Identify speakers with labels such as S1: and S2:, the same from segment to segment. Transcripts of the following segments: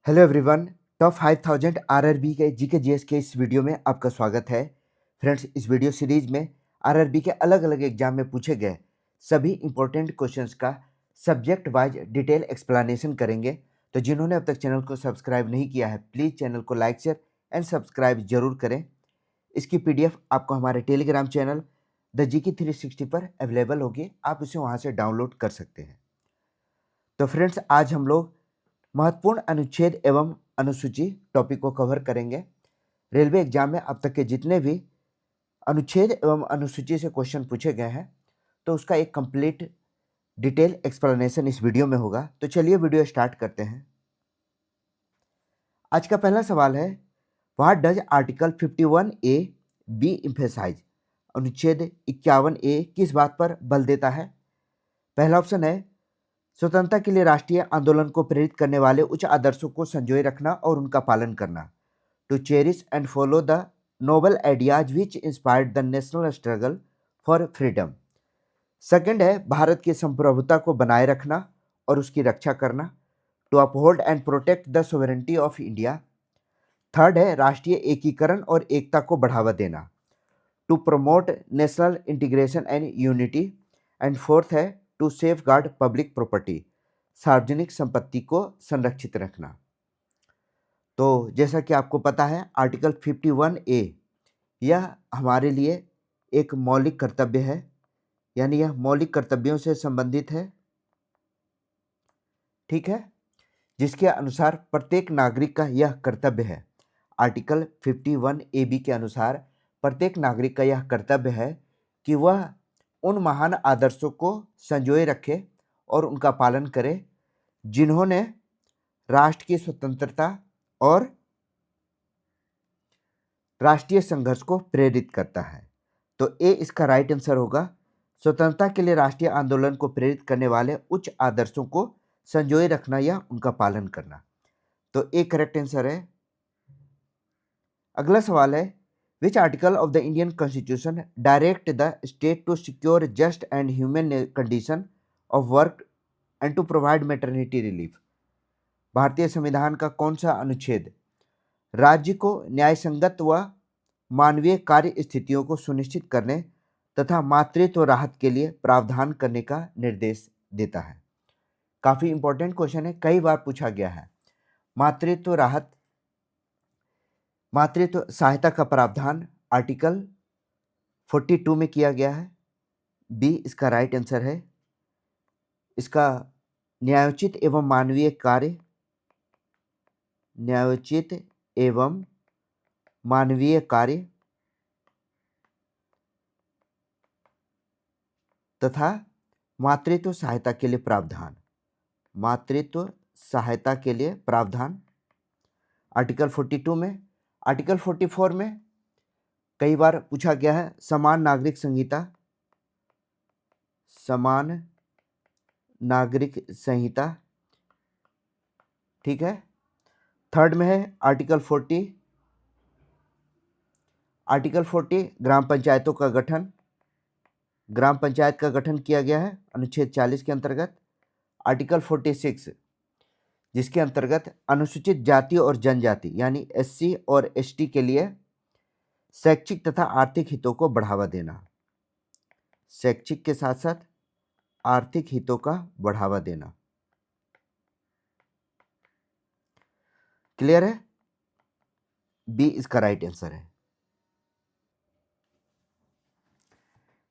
S1: Hello everyone. Top 5000 RRB के GK GS के इस वीडियो में आपका स्वागत है। फ्रेंड्स, इस वीडियो सीरीज में आरआरबी के अलग अलग एग्जाम में पूछे गए सभी इंपॉर्टेंट क्वेश्चंस का सब्जेक्ट वाइज डिटेल एक्सप्लेनेशन करेंगे। तो जिन्होंने अब तक चैनल को सब्सक्राइब नहीं किया है, प्लीज़ चैनल को लाइक शेयर एंड सब्सक्राइब जरूर करें। इसकी पीडीएफ आपको हमारे टेलीग्राम चैनल द जीके 360 पर अवेलेबल होगी, आप उसे वहाँ से डाउनलोड कर सकते हैं। तो फ्रेंड्स, आज हम लोग महत्वपूर्ण अनुच्छेद एवं अनुसूची टॉपिक को कवर करेंगे। रेलवे एग्जाम में अब तक के जितने भी अनुच्छेद एवं अनुसूची से क्वेश्चन पूछे गए हैं, तो उसका एक कंप्लीट डिटेल एक्सप्लेनेशन इस वीडियो में होगा। तो चलिए वीडियो स्टार्ट करते हैं। आज का पहला सवाल है, what does article 51A B emphasise? अनुच्छेद 51A किस बात पर बल देता है? पहला ऑप्शन है, स्वतंत्रता के लिए राष्ट्रीय आंदोलन को प्रेरित करने वाले उच्च आदर्शों को संजोए रखना और उनका पालन करना। To cherish and follow the noble ideas which inspired the national struggle for freedom. Second है, भारत की संप्रभुता को बनाए रखना और उसकी रक्षा करना। To uphold and protect the sovereignty of India. Third है, राष्ट्रीय एकीकरण और एकता को बढ़ावा देना। To promote national integration and unity. And fourth है, टू सेफगार्ड पब्लिक प्रॉपर्टी, सार्वजनिक संपत्ति को संरक्षित रखना। तो जैसा कि आपको पता है, आर्टिकल 51A यह हमारे लिए एक मौलिक कर्तव्य है, यानी यह मौलिक कर्तव्यों से संबंधित है, ठीक है, जिसके अनुसार प्रत्येक नागरिक का यह कर्तव्य है। आर्टिकल 51AB के अनुसार प्रत्येक नागरिक का यह कर्तव्य है कि वह उन महान आदर्शों को संजोए रखे और उनका पालन करे जिन्होंने राष्ट्र की स्वतंत्रता और राष्ट्रीय संघर्ष को प्रेरित करता है। तो ए इसका राइट आंसर होगा। स्वतंत्रता के लिए राष्ट्रीय आंदोलन को प्रेरित करने वाले उच्च आदर्शों को संजोए रखना या उनका पालन करना। तो ए करेक्ट आंसर है। अगला सवाल है, which article of the Indian constitution direct the state to secure just and human condition of work and to provide maternity relief? भारतीय संविधान का कौन सा अनुच्छेद राज्य को न्यायसंगत व मानवीय कार्य स्थितियों को सुनिश्चित करने तथा मातृत्व राहत के लिए प्रावधान करने का निर्देश देता है? काफी इंपॉर्टेंट क्वेश्चन है, कई बार पूछा गया है। मातृत्व राहत, मातृत्व सहायता का प्रावधान आर्टिकल 42 में किया गया है। बी इसका राइट आंसर है। इसका न्यायोचित एवं मानवीय कार्य, न्यायोचित एवं मानवीय कार्य तथा मातृत्व सहायता के लिए प्रावधान, मातृत्व सहायता के लिए प्रावधान आर्टिकल 42 में। आर्टिकल 44 में कई बार पूछा गया है, समान नागरिक संहिता, समान नागरिक संहिता, ठीक है। थर्ड में है आर्टिकल 40, आर्टिकल 40 ग्राम पंचायतों का गठन, ग्राम पंचायत का गठन किया गया है अनुच्छेद 40 के अंतर्गत। आर्टिकल 46 जिसके अंतर्गत अनुसूचित जाति और जनजाति यानी एससी और एसटी के लिए शैक्षिक तथा आर्थिक हितों को बढ़ावा देना, शैक्षिक के साथ साथ आर्थिक हितों का बढ़ावा देना। क्लियर है? बी इसका राइट आंसर है।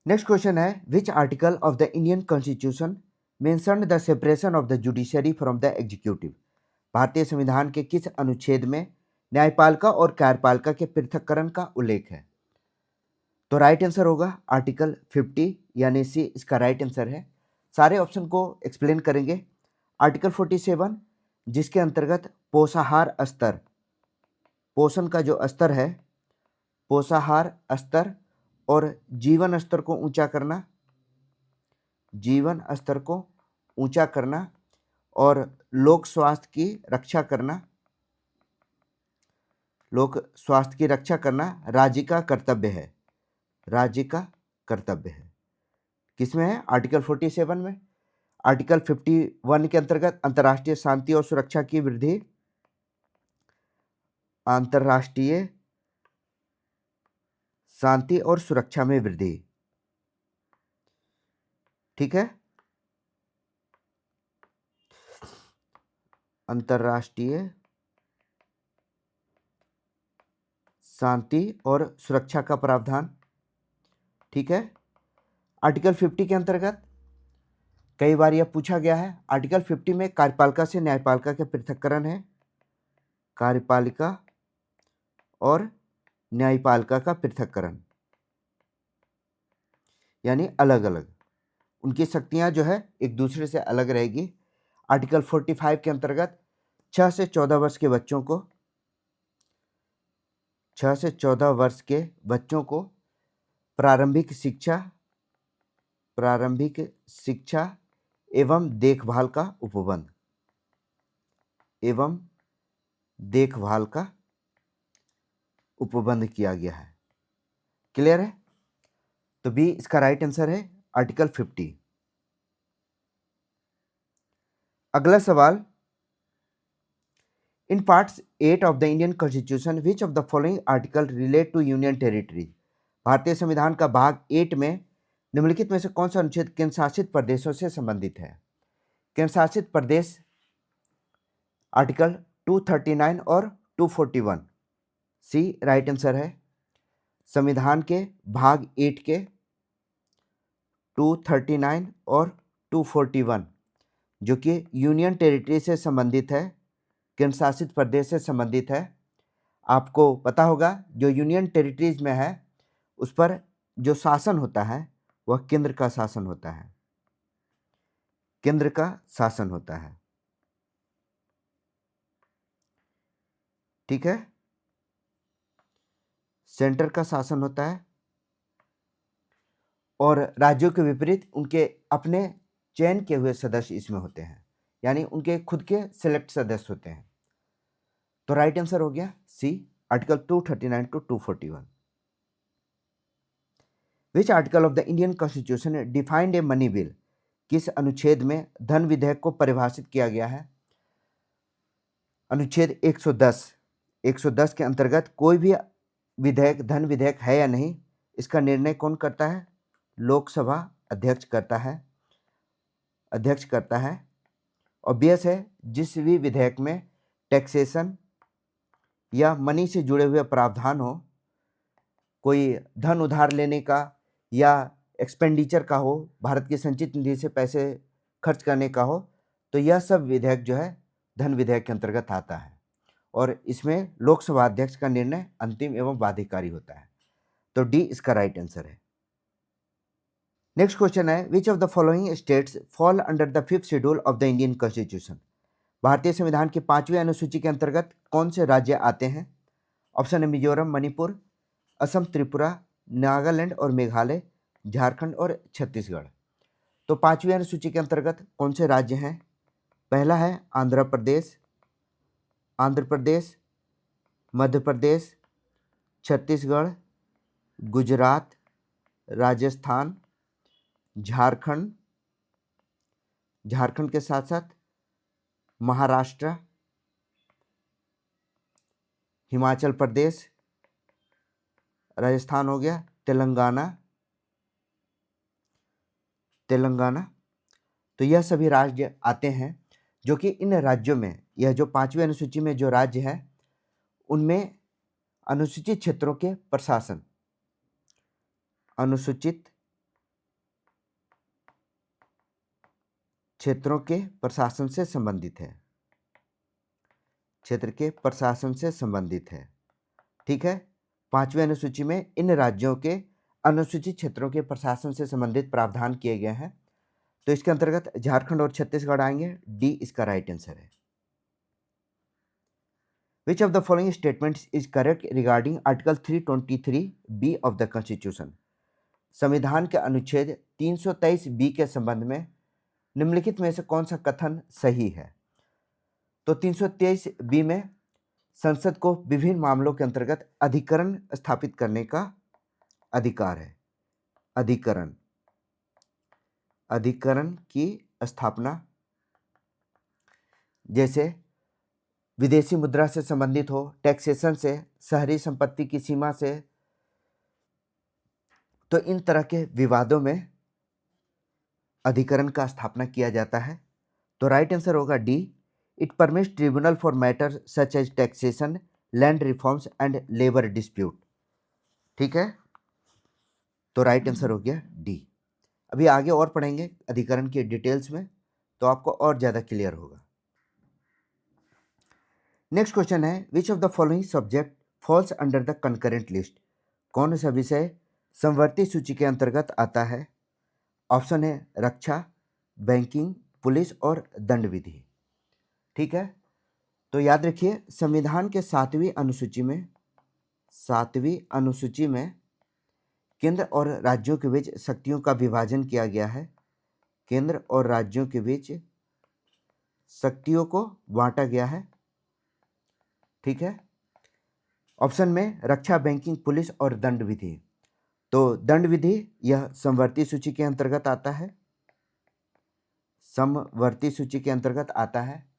S1: नेक्स्ट क्वेश्चन है, which article of the Indian constitution mentioned the separation of the judiciary from the executive? भारतीय संविधान के किस अनुच्छेद में न्यायपालिका और कार्यपालिका के पृथक्करण का उल्लेख है? तो राइट आंसर होगा आर्टिकल 50 यानी सी इसका राइट आंसर है। सारे ऑप्शन को एक्सप्लेन करेंगे। आर्टिकल 47 जिसके अंतर्गत पोषाहार स्तर, पोषण का जो स्तर है, पोषाहार स्तर और जीवन स्तर को ऊंचा करना, जीवन स्तर को ऊंचा करना और लोक स्वास्थ्य की रक्षा करना, लोक स्वास्थ्य की रक्षा करना राज्य का कर्तव्य है, राज्य का कर्तव्य है। किसमें है? आर्टिकल 47 में। आर्टिकल 51 के अंतर्गत अंतर्राष्ट्रीय शांति और सुरक्षा की वृद्धि, अंतर्राष्ट्रीय शांति और सुरक्षा में वृद्धि। ठीक है, अंतर्राष्ट्रीय शांति और सुरक्षा का प्रावधान। ठीक है, आर्टिकल 50 के अंतर्गत कई बार यह पूछा गया है। आर्टिकल 50 में कार्यपालिका से न्यायपालिका के पृथक्करण है। कार्यपालिका और न्यायपालिका का पृथक्करण यानी अलग अलग, उनकी शक्तियां जो है एक दूसरे से अलग रहेगी। आर्टिकल 45 के अंतर्गत 6 से 14 वर्ष के बच्चों को 6 से 14 वर्ष के बच्चों को प्रारंभिक शिक्षा एवं देखभाल का उपबंध किया गया है। क्लियर है? तो बी इसका राइट आंसर है आर्टिकल 50। अगला सवाल, in parts 8 of the Indian constitution which of the following article relate to union territory. भारतीय संविधान का भाग 8 में निम्नलिखित में से कौन सा अनुच्छेद केंद्र शासित प्रदेशों से संबंधित है? केंद्र शासित प्रदेश आर्टिकल 239 और 241। सी राइट आंसर है। संविधान के भाग 8 के 239 और 241 जो कि यूनियन टेरिटरी से संबंधित है, केंद्र शासित प्रदेश से संबंधित है। आपको पता होगा जो यूनियन टेरिटरीज में है उस पर जो शासन होता है वह केंद्र का शासन होता है, केंद्र का शासन होता है। ठीक है, सेंटर का शासन होता है और राज्यों के विपरीत उनके अपने चयन किए हुए सदस्य इसमें होते हैं, यानी उनके खुद के सिलेक्ट सदस्य होते हैं। तो राइट आंसर हो गया C article 239 to 241। Which article of the Indian constitution defined a money bill. किस अनुच्छेद में धन विधेयक को परिभाषित किया गया है? अनुच्छेद 110 के अंतर्गत कोई भी विधेयक धन विधेयक है या नहीं, इसका निर्णय कौन करता है? लोकसभा अध्यक्ष करता है। ऑब्वियस है, जिस भी विधेयक में टैक्सेशन या मनी से जुड़े हुए प्रावधान हो, कोई धन उधार लेने का या एक्सपेंडिचर का हो, भारत की संचित निधि से पैसे खर्च करने का हो, तो यह सब विधेयक जो है धन विधेयक के अंतर्गत आता है और इसमें लोकसभा अध्यक्ष का निर्णय अंतिम एवं बाध्यकारी होता है। तो डी इसका राइट आंसर है। नेक्स्ट क्वेश्चन है, which of the following states fall under the 5th schedule of the Indian constitution. भारतीय संविधान की 5वीं अनुसूची के अंतर्गत कौन से राज्य आते हैं? ऑप्शन है मिजोरम, मणिपुर, असम, त्रिपुरा, नागालैंड और मेघालय, झारखंड और छत्तीसगढ़। तो 5वीं अनुसूची के अंतर्गत कौन से राज्य हैं? पहला है आंध्र प्रदेश, मध्य प्रदेश, छत्तीसगढ़, गुजरात, राजस्थान, झारखंड के साथ साथ महाराष्ट्र, हिमाचल प्रदेश, राजस्थान हो गया, तेलंगाना। तो यह सभी राज्य आते हैं जो कि इन राज्यों में, यह जो 5वीं अनुसूची में जो राज्य है उनमें अनुसूचित क्षेत्रों के प्रशासन, अनुसूचित क्षेत्रों के प्रशासन से संबंधित है, क्षेत्र के प्रशासन से संबंधित है। ठीक है, 5वीं अनुसूची में इन राज्यों के अनुसूचित क्षेत्रों के प्रशासन से संबंधित प्रावधान किए गए हैं। तो इसके अंतर्गत झारखंड और छत्तीसगढ़ आएंगे। डी इसका राइट आंसर है। Which of the following statements is correct regarding article 323 B of the constitution. संविधान के अनुच्छेद 323 बी के संबंध में निम्नलिखित में से कौन सा कथन सही है? तो 323 बी में संसद को विभिन्न मामलों के अंतर्गत अधिकरण स्थापित करने का अधिकार है। अधिकरण की स्थापना, जैसे विदेशी मुद्रा से संबंधित हो, टैक्सेशन से, शहरी संपत्ति की सीमा से, तो इन तरह के विवादों में अधिकरण का स्थापना किया जाता है। तो राइट आंसर होगा D, it permits tribunal for matter such as taxation, land reforms and labour dispute. ठीक है, तो राइट आंसर हो गया डी। अभी आगे और पढ़ेंगे अधिकरण के डिटेल्स में, तो आपको और ज़्यादा क्लियर होगा। नेक्स्ट क्वेश्चन है, which of the following subject falls under the concurrent list? कौन सा विषय समवर्ती सूची के अंतर्गत आता है? ऑप्शन है रक्षा, बैंकिंग, पुलिस और दंड विधि। ठीक है, तो याद रखिए संविधान के 7वीं अनुसूची में केंद्र और राज्यों के बीच शक्तियों का विभाजन किया गया है। केंद्र और राज्यों के बीच शक्तियों को बांटा गया है। ठीक है, ऑप्शन में रक्षा, बैंकिंग, पुलिस और दंड विधि। तो दंड विधि यह समवर्ती सूची के अंतर्गत आता है, समवर्ती सूची के अंतर्गत आता है।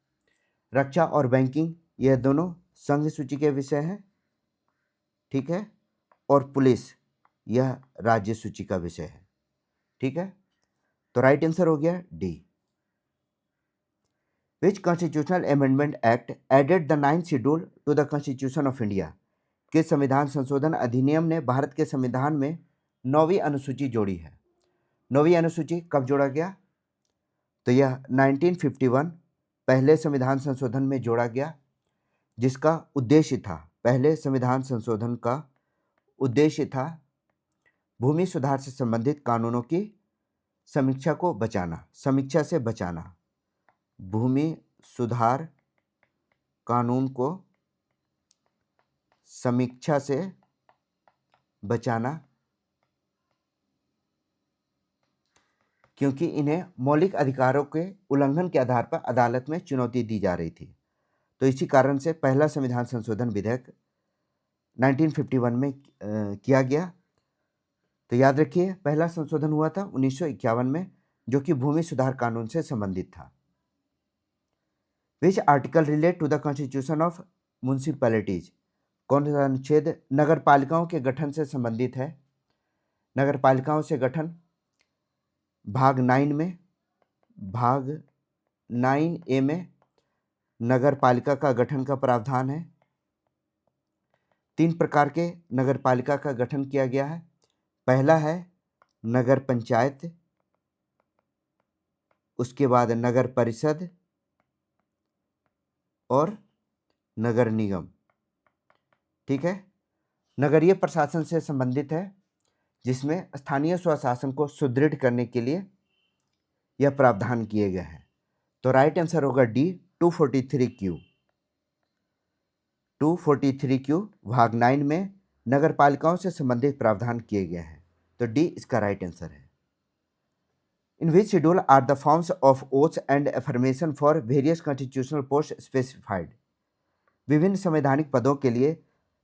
S1: रक्षा और बैंकिंग यह दोनों संघ सूची के विषय हैं। ठीक है, और पुलिस यह राज्य सूची का विषय है। ठीक है, तो राइट आंसर हो गया D. Which constitutional amendment act added the 9th schedule to the constitution of India? किस संविधान संशोधन अधिनियम ने भारत के संविधान में 9वीं अनुसूची जोड़ी है? 9वीं अनुसूची कब जोड़ा गया? तो यह 1951 पहले संविधान संशोधन में जोड़ा गया, जिसका उद्देश्य था, पहले संविधान संशोधन का उद्देश्य था भूमि सुधार से संबंधित कानूनों की समीक्षा को बचाना, समीक्षा से बचाना, भूमि सुधार कानून को समीक्षा से बचाना, क्योंकि इन्हें मौलिक अधिकारों के उल्लंघन के आधार पर अदालत में चुनौती दी जा रही थी। तो इसी कारण से पहला संविधान संशोधन विधेयक 1951 में किया गया। तो याद रखिए पहला संशोधन हुआ था 1951 में, जो कि भूमि सुधार कानून से संबंधित था। Which article relate to the constitution of municipalities? कौन सा अनुच्छेद नगर पालिकाओं के गठन से संबंधित है? नगर पालिकाओं से गठन भाग 9 में, भाग 9A में नगर पालिका का गठन का प्रावधान है। 3 प्रकार के नगर पालिका का गठन किया गया है। पहला है नगर पंचायत, उसके बाद नगर परिषद और नगर निगम। ठीक है, नगरीय प्रशासन से संबंधित है, जिसमें स्थानीय स्वशासन को सुदृढ़ करने के लिए यह प्रावधान किए गए हैं। तो राइट आंसर होगा डी, 243Q। 243Q भाग 9 में नगर पालिकाओं से संबंधित प्रावधान किए गए हैं। तो डी इसका राइट आंसर है। In which schedule are the forms of oaths and affirmation for various constitutional post specified? विभिन्न संवैधानिक पदों के लिए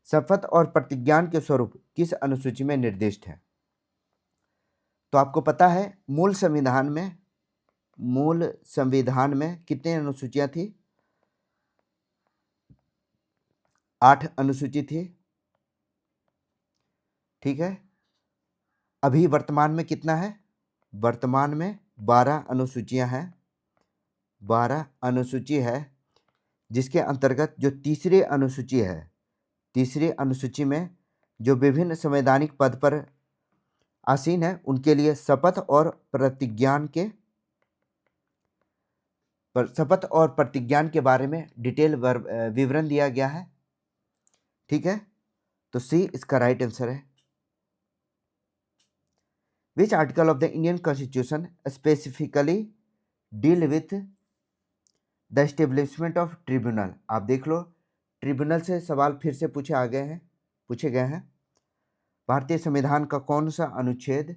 S1: शपथ और प्रतिज्ञान के स्वरूप किस अनुसूची में निर्दिष्ट है? तो आपको पता है मूल संविधान में कितनी अनुसूचियां थी? 8 अनुसूची थी। ठीक है, अभी वर्तमान में कितना है? वर्तमान में 12 अनुसूचियां हैं। 12 अनुसूची है, जिसके अंतर्गत जो तीसरी अनुसूची है, तीसरी अनुसूची में जो विभिन्न संवैधानिक पद पर आसीन है उनके लिए शपथ और प्रतिज्ञान के बारे में डिटेल विवरण दिया गया है। ठीक है, तो सी इसका राइट आंसर है। Which article of the Indian constitution specifically deal with the establishment of tribunal? आप देख लो, ट्रिब्यूनल से सवाल फिर से पूछे गए हैं। भारतीय संविधान का कौन सा अनुच्छेद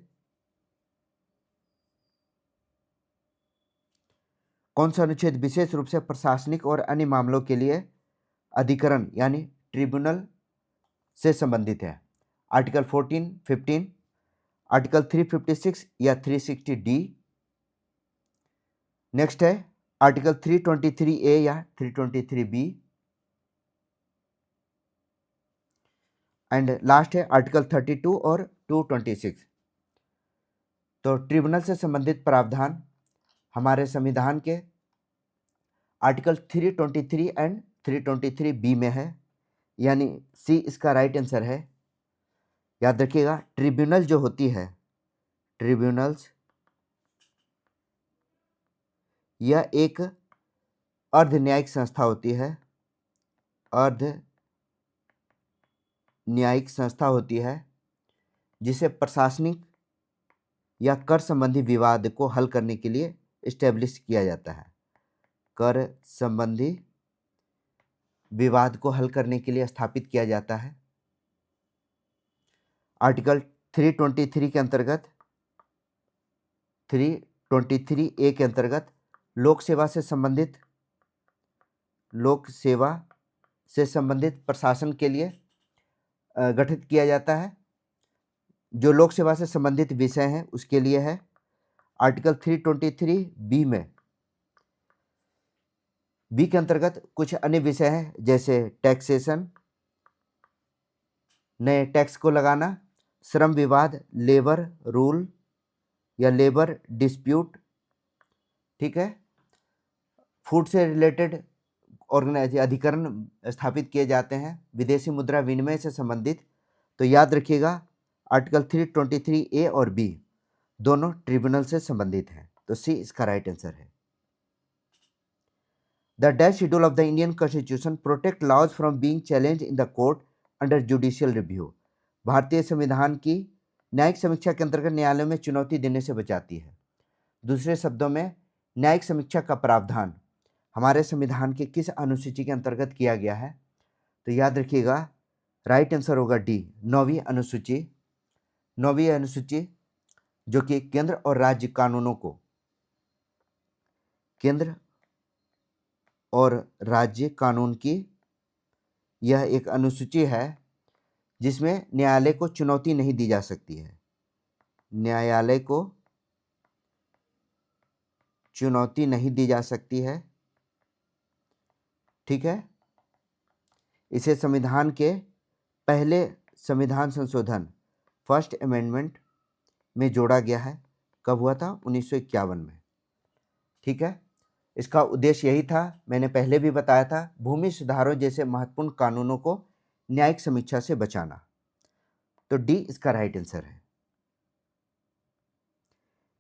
S1: विशेष रूप से प्रशासनिक और अन्य मामलों के लिए अधिकरण यानी ट्रिब्यूनल से संबंधित है? आर्टिकल 14, 15, आर्टिकल 356 या 360D। नेक्स्ट है आर्टिकल 323A या 323B, एंड लास्ट है आर्टिकल 32 और 226। तो ट्रिब्यूनल से संबंधित प्रावधान हमारे संविधान के आर्टिकल 323 एंड 323 बी में है, यानी सी इसका राइट आंसर है। याद रखिएगा, ट्रिब्यूनल जो होती है, ट्रिब्यूनल्स यह एक अर्ध न्यायिक संस्था होती है, अर्ध न्यायिक संस्था होती है जिसे प्रशासनिक या कर संबंधी विवाद को हल करने के लिए इस्टेब्लिश किया जाता है। कर संबंधी विवाद को हल करने के लिए स्थापित किया जाता है। आर्टिकल 323 के अंतर्गत, 323 ए के अंतर्गत लोक सेवा से संबंधित प्रशासन के लिए गठित किया जाता है। जो लोक सेवा से संबंधित विषय हैं उसके लिए है। आर्टिकल 323 बी में, बी के अंतर्गत कुछ अन्य विषय हैं, जैसे टैक्सेशन, नए टैक्स को लगाना, श्रम विवाद, लेबर रूल या लेबर डिस्प्यूट, ठीक है, फूड से रिलेटेड अधिकरण स्थापित किए जाते हैं, विदेशी मुद्रा विनिमय से संबंधित। तो याद रखिएगा, आर्टिकल 323 ए और बी दोनों ट्रिब्यूनल से संबंधित हैं। तो सी इसका राइट आंसर है। The dash schedule of the Indian constitution protect laws from being challenge in the court under judicial review. भारतीय संविधान की न्यायिक समीक्षा के अंतर्गत न्यायालय में चुनौती देने से बचाती है। दूसरे शब्दों में, न्यायिक समीक्षा का प्रावधान हमारे संविधान के किस अनुसूची के अंतर्गत किया गया है? तो याद रखिएगा, राइट आंसर होगा डी, 9वीं अनुसूची। 9वीं अनुसूची जो कि केंद्र और राज्य कानूनों को, केंद्र और राज्य कानून की यह एक अनुसूची है जिसमें न्यायालय को चुनौती नहीं दी जा सकती है। न्यायालय को चुनौती नहीं दी जा सकती है, ठीक है। इसे संविधान के पहले संविधान संशोधन, फर्स्ट अमेंडमेंट में जोड़ा गया है। कब हुआ था? 1951 में, ठीक है। इसका उद्देश्य यही था, मैंने पहले भी बताया था, भूमि सुधारों जैसे महत्वपूर्ण कानूनों को न्यायिक समीक्षा से बचाना। तो डी इसका राइट आंसर है।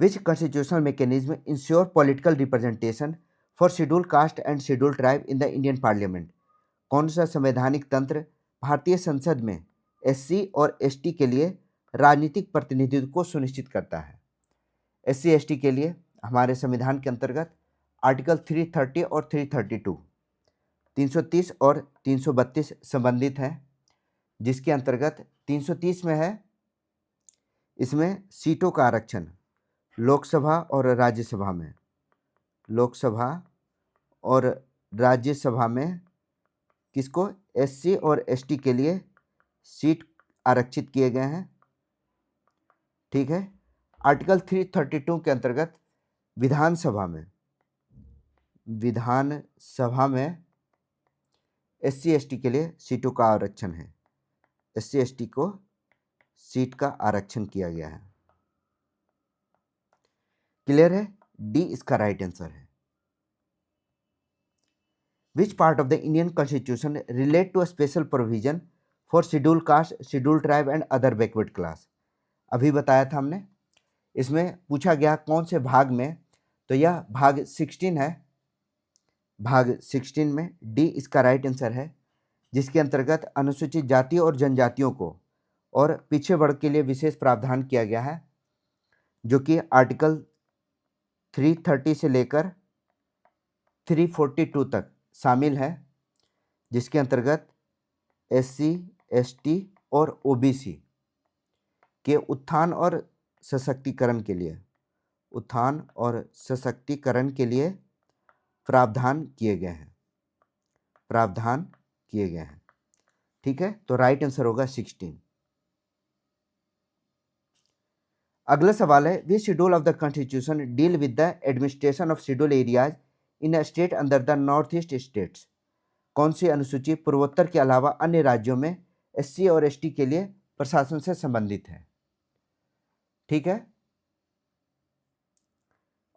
S1: Which constitutional mechanism ensure political representation for schedule caste and schedule tribe in the Indian parliament? कौन सा संवैधानिक तंत्र भारतीय संसद में एससी और एसटी के लिए राजनीतिक प्रतिनिधित्व को सुनिश्चित करता है? एससी एसटी के लिए हमारे संविधान के अंतर्गत आर्टिकल 330 और 332, 330 और 332 संबंधित हैं, जिसके अंतर्गत 330 में है, इसमें सीटों का आरक्षण लोकसभा और राज्यसभा में, लोकसभा और राज्यसभा में किसको? एससी और एसटी के लिए सीट आरक्षित किए गए हैं, ठीक है। आर्टिकल 332 के अंतर्गत विधानसभा में एससी एसटी के लिए सीटों का आरक्षण है। एससी एसटी को सीट का आरक्षण किया गया है। क्लियर है? डी इसका राइट आंसर है। Which part of the Indian constitution relate to a special provision for schedule caste, schedule tribe and other backward class? अभी बताया था हमने। इसमें पूछा गया कौन से भाग में, तो यह भाग 16 है। भाग 16 में डी इसका राइट आंसर है, जिसके अंतर्गत अनुसूचित जाति और जनजातियों को और पिछड़े वर्ग के लिए विशेष प्रावधान किया गया है, जो कि आर्टिकल 330 से लेकर 342 तक शामिल है, जिसके अंतर्गत एससी, एसटी और ओबीसी के उत्थान और सशक्तिकरण के लिए प्रावधान किए गए हैं, ठीक है। तो राइट आंसर होगा 16। अगला सवाल है, which schedule of the constitution deal with the administration of schedule areas in a state under the north east states? कौन सी अनुसूची पूर्वोत्तर के अलावा अन्य राज्यों में SC और ST के लिए प्रशासन से संबंधित है। ठीक है,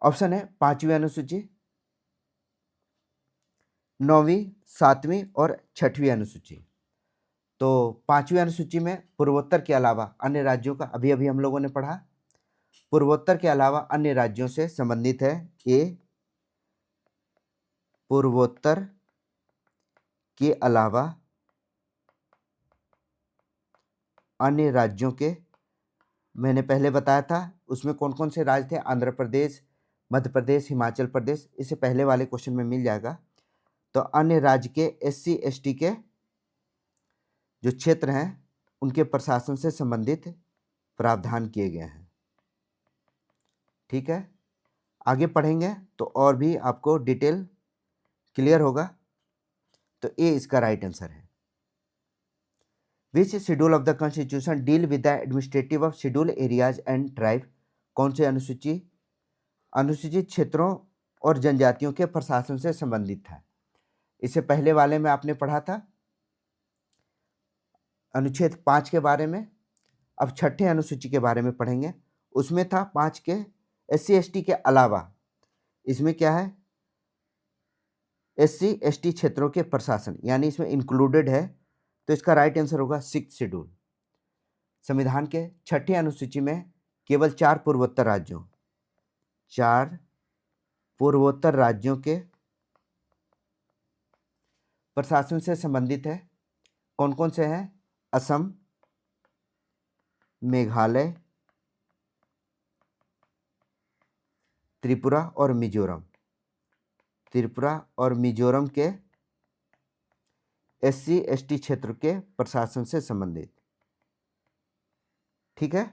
S1: ऑप्शन है 5वीं अनुसूची, 9वीं, 7वीं और 6वीं अनुसूची। तो 5वीं अनुसूची में पूर्वोत्तर के अलावा अन्य राज्यों का अभी अभी हम लोगों ने पढ़ा, पूर्वोत्तर के अलावा अन्य राज्यों से संबंधित है। ए, पूर्वोत्तर के अलावा अन्य राज्यों के, मैंने पहले बताया था उसमें कौन कौन से राज्य थे, आंध्र प्रदेश, मध्य प्रदेश, हिमाचल प्रदेश, इससे पहले वाले क्वेश्चन में मिल जाएगा। तो अन्य राज्य के SC ST के जो क्षेत्र हैं उनके प्रशासन से संबंधित प्रावधान किए गए हैं। ठीक है, आगे पढ़ेंगे तो और भी आपको डिटेल क्लियर होगा। तो ए इसका राइट आंसर है। Which schedule of the constitution deal with the administrative of schedule areas and tribe, कौन से अनुसूचित क्षेत्रों और जनजातियों के प्रशासन से संबंधित था। इससे पहले वाले में आपने पढ़ा था अनुच्छेद 5 के बारे में, अब 6ठे अनुसूची के बारे में पढ़ेंगे। उसमें था 5 के SC ST के अलावा इसमें क्या है, SC ST क्षेत्रों के प्रशासन, यानी इसमें इंक्लूडेड है। तो इसका राइट आंसर होगा 6th शेड्यूल। संविधान के 6ठे अनुसूची में केवल 4 पूर्वोत्तर राज्यों के प्रशासन से संबंधित है। कौन कौन से हैं, असम, मेघालय, त्रिपुरा और मिजोरम के SC ST क्षेत्र के प्रशासन से संबंधित। ठीक है,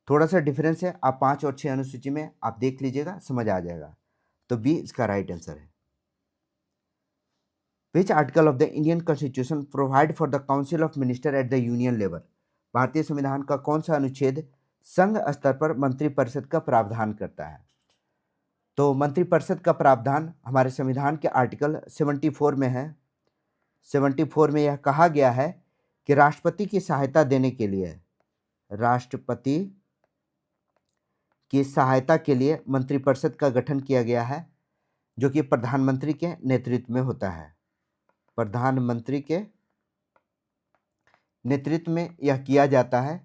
S1: थोड़ा सा डिफरेंस है, आप 5 और 6 अनुसूची में आप देख लीजिएगा, समझ आ जाएगा। तो बी इसका राइट आंसर है। Which article of the Indian constitution provide for the council of minister at the union level, भारतीय संविधान का कौन सा अनुच्छेद संघ स्तर पर मंत्रिपरिषद का प्रावधान करता है। तो मंत्रिपरिषद का प्रावधान हमारे संविधान के आर्टिकल 74 में है। 74 में यह कहा गया है कि राष्ट्रपति की सहायता देने के लिए, राष्ट्रपति की सहायता के लिए मंत्रिपरिषद का गठन किया गया है, जो कि प्रधानमंत्री के नेतृत्व में होता है। प्रधानमंत्री के नेतृत्व में यह किया जाता है।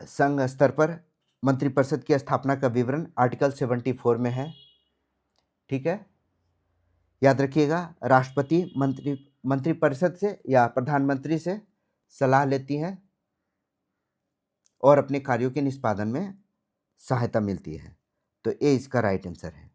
S1: संघ स्तर पर मंत्रिपरिषद की स्थापना का विवरण आर्टिकल 74 में है। ठीक है, याद रखिएगा, राष्ट्रपति मंत्रिपरिषद से या प्रधानमंत्री से सलाह लेती है और अपने कार्यों के निष्पादन में सहायता मिलती है। तो ए इसका राइट आंसर है।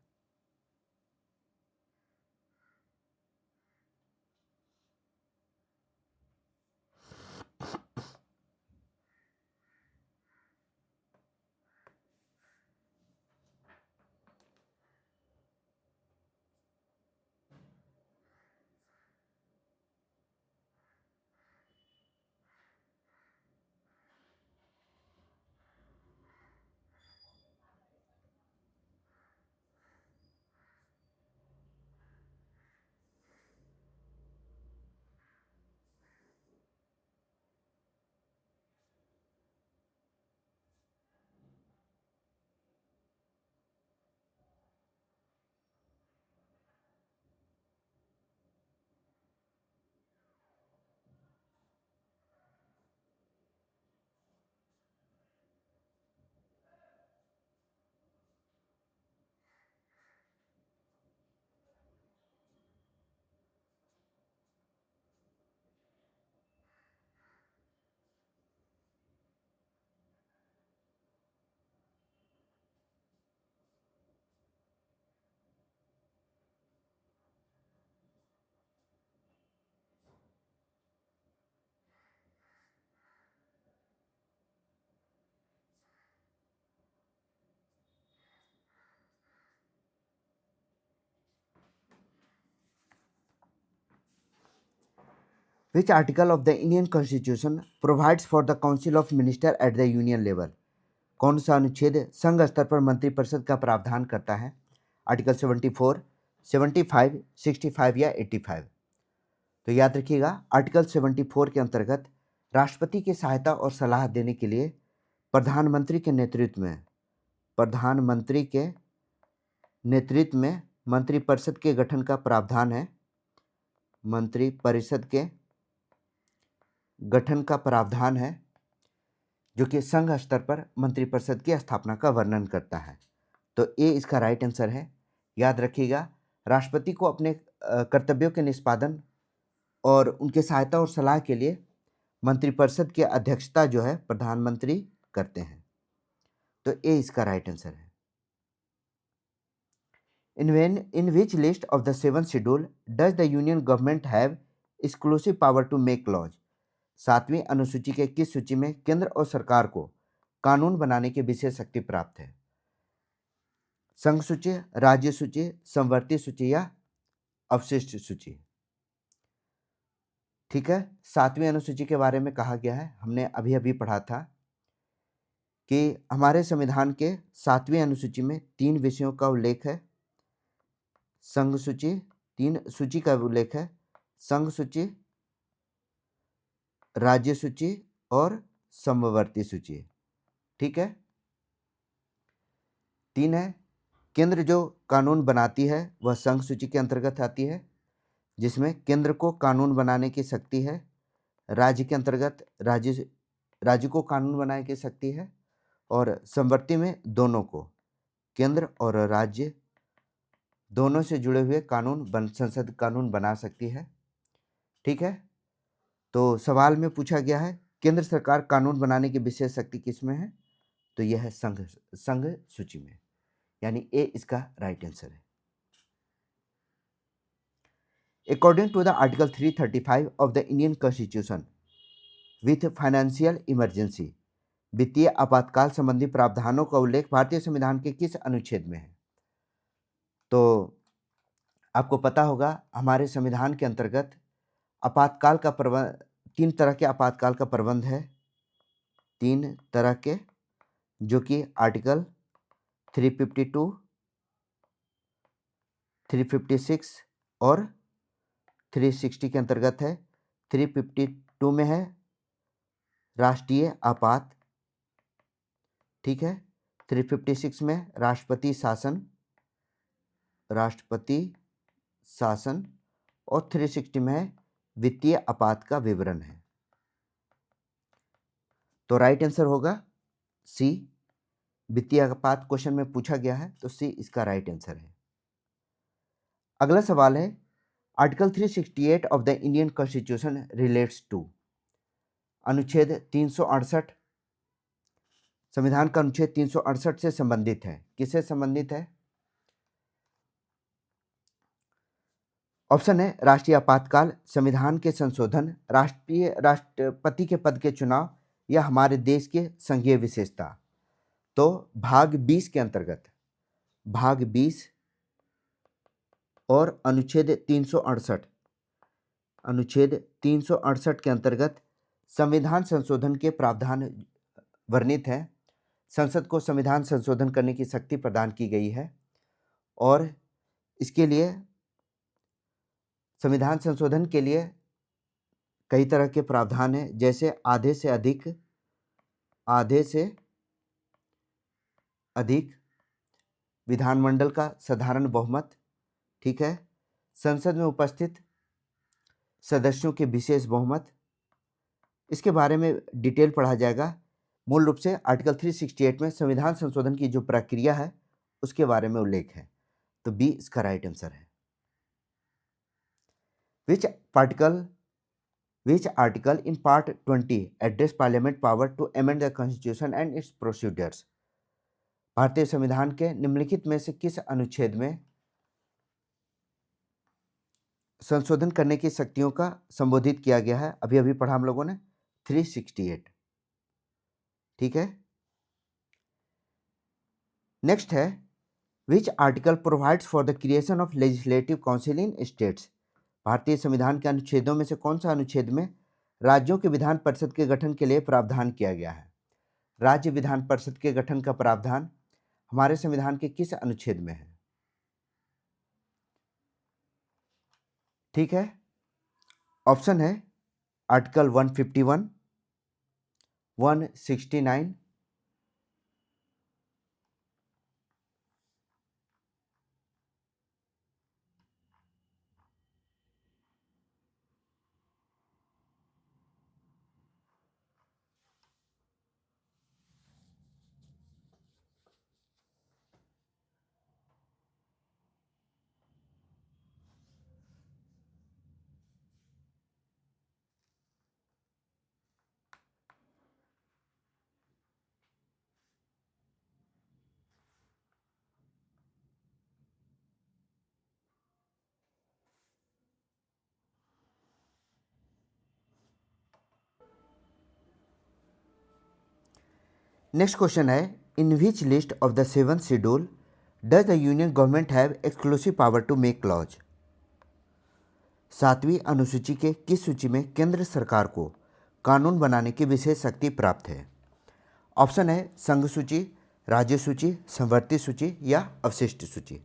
S1: Which article of the Indian Constitution provides for the Council of Minister at the Union level? कौन सा अनुच्छेद संघ स्तर पर मंत्रिपरिषद का प्रावधान करता है। आर्टिकल 74, 75, 65 या 85। तो याद रखिएगा, आर्टिकल 74 के अंतर्गत राष्ट्रपति की सहायता और सलाह देने के लिए प्रधानमंत्री के नेतृत्व में मंत्रिपरिषद के गठन का प्रावधान है। मंत्रिपरिषद के गठन का प्रावधान है, जो कि संघ स्तर पर मंत्रिपरिषद की स्थापना का वर्णन करता है। तो ए इसका राइट आंसर है। याद रखिएगा, राष्ट्रपति को अपने कर्तव्यों के निष्पादन और उनके सहायता और सलाह के लिए मंत्रिपरिषद की अध्यक्षता जो है प्रधानमंत्री करते हैं। तो ए इसका राइट आंसर है। In which list of the 7th schedule does the union government have exclusive power to make laws? 7वीं अनुसूची के किस सूची में केंद्र और सरकार को कानून बनाने की विशेष शक्ति प्राप्त है? संघ सूची, राज्य सूची, समवर्ती सूची या अवशिष्ट सूची? ठीक है, 7वीं अनुसूची के बारे में कहा गया है, हमने अभी अभी पढ़ा था कि हमारे संविधान के 7वीं अनुसूची में 3 विषयों का उल्लेख है। संघ सूची, 3 सूची का उल्लेख है, संघ सूची, राज्य सूची और समवर्ती सूची। ठीक है, 3 है। केंद्र जो कानून बनाती है वह संघ सूची के अंतर्गत आती है, जिसमें केंद्र को कानून बनाने की शक्ति है। राज्य के अंतर्गत राज्य को कानून बनाने की शक्ति है, और समवर्ती में दोनों को, केंद्र और राज्य दोनों से जुड़े हुए संसद कानून बना सकती है। ठीक है, तो सवाल में पूछा गया है केंद्र सरकार कानून बनाने की विशेष शक्ति किसमें है? तो यह है संघ सूची में, यानी ए इसका राइट आंसर है। According to the article 335 of the Indian constitution, with financial emergency, वित्तीय आपातकाल संबंधी प्रावधानों का उल्लेख भारतीय संविधान के किस अनुच्छेद में है? तो आपको पता होगा, हमारे संविधान के अंतर्गत आपातकाल का प्रबंध, 3 तरह के आपातकाल का प्रबंध है। 3 तरह के, जो कि आर्टिकल 352, 356 और 360 के अंतर्गत है। 352 में है राष्ट्रीय आपात, ठीक है। 356 में राष्ट्रपति शासन और 360 में है वित्तीय आपात का विवरण है। तो राइट आंसर होगा सी। वित्तीय आपात क्वेश्चन में पूछा गया है, तो सी इसका राइट आंसर है। अगला सवाल है, article 368 of the Indian constitution relates to, अनुच्छेद 368, संविधान का अनुच्छेद 368 से संबंधित है। किससे संबंधित है? ऑप्शन है राष्ट्रीय आपातकाल, संविधान के संशोधन, राष्ट्रपति के पद के चुनाव, या हमारे देश के संघीय विशेषता। तो भाग 20 के अंतर्गत, भाग 20 और अनुच्छेद 368 के अंतर्गत संविधान संशोधन के प्रावधान वर्णित है। संसद को संविधान संशोधन करने की शक्ति प्रदान की गई है, और इसके लिए, संविधान संशोधन के लिए कई तरह के प्रावधान हैं, जैसे आधे से अधिक विधानमंडल का साधारण बहुमत, ठीक है, संसद में उपस्थित सदस्यों के विशेष बहुमत। इसके बारे में डिटेल पढ़ा जाएगा। मूल रूप से आर्टिकल 368 में संविधान संशोधन की जो प्रक्रिया है उसके बारे में उल्लेख है। तो बी इसका राइट आंसर है। Which article in part 20 address parliament power to amend the constitution and its procedures? भारतीय संविधान के निम्नलिखित में से किस अनुच्छेद में संशोधन करने की शक्तियों का संबोधित किया गया है? अभी अभी पढ़ा हम लोगों ने 368, ठीक है। नेक्स्ट है, which article provides for the creation of legislative council in states? भारतीय संविधान के अनुच्छेदों में से कौन सा अनुच्छेद में राज्यों के विधान परिषद के गठन के लिए प्रावधान किया गया है? राज्य विधान परिषद के गठन का प्रावधान हमारे संविधान के किस अनुच्छेद में है? ठीक है, ऑप्शन है आर्टिकल 151, 169, नेक्स्ट क्वेश्चन है in which list of the 7th schedule does the union government have exclusive power to make laws. 7वीं अनुसूची के किस सूची में केंद्र सरकार को कानून बनाने की विशेष शक्ति प्राप्त है। ऑप्शन है संघ सूची, राज्य सूची, समवर्ती सूची या अवशिष्ट सूची।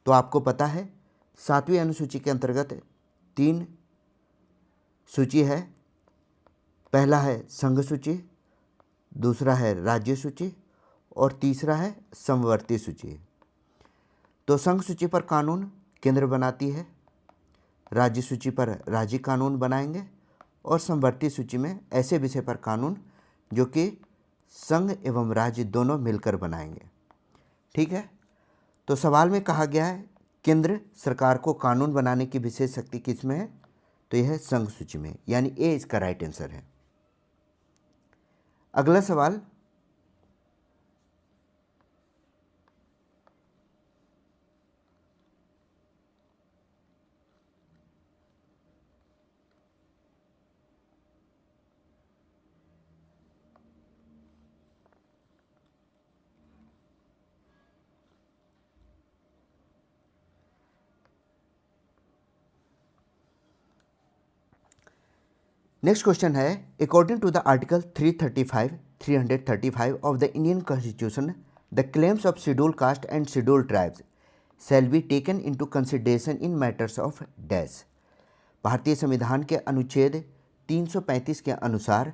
S1: तो आपको पता है 7वीं अनुसूची के अंतर्गत 3 सूची है। पहला है संघ सूची, दूसरा है राज्य सूची और तीसरा है समवर्ती सूची। तो संघ सूची पर कानून केंद्र बनाती है, राज्य सूची पर राज्य कानून बनाएंगे और समवर्ती सूची में ऐसे विषय पर कानून जो कि संघ एवं राज्य दोनों मिलकर बनाएंगे। ठीक है, तो सवाल में कहा गया है केंद्र सरकार को कानून बनाने की विशेष शक्ति किस में है, तो यह है संघ सूची में, यानी ए इसका राइट आंसर है। अगला सवाल, नेक्स्ट क्वेश्चन है according to the article 335 of the Indian constitution the claims of schedule caste and schedule tribes shall be taken into consideration in matters of dash. भारतीय संविधान के अनुच्छेद 335 के अनुसार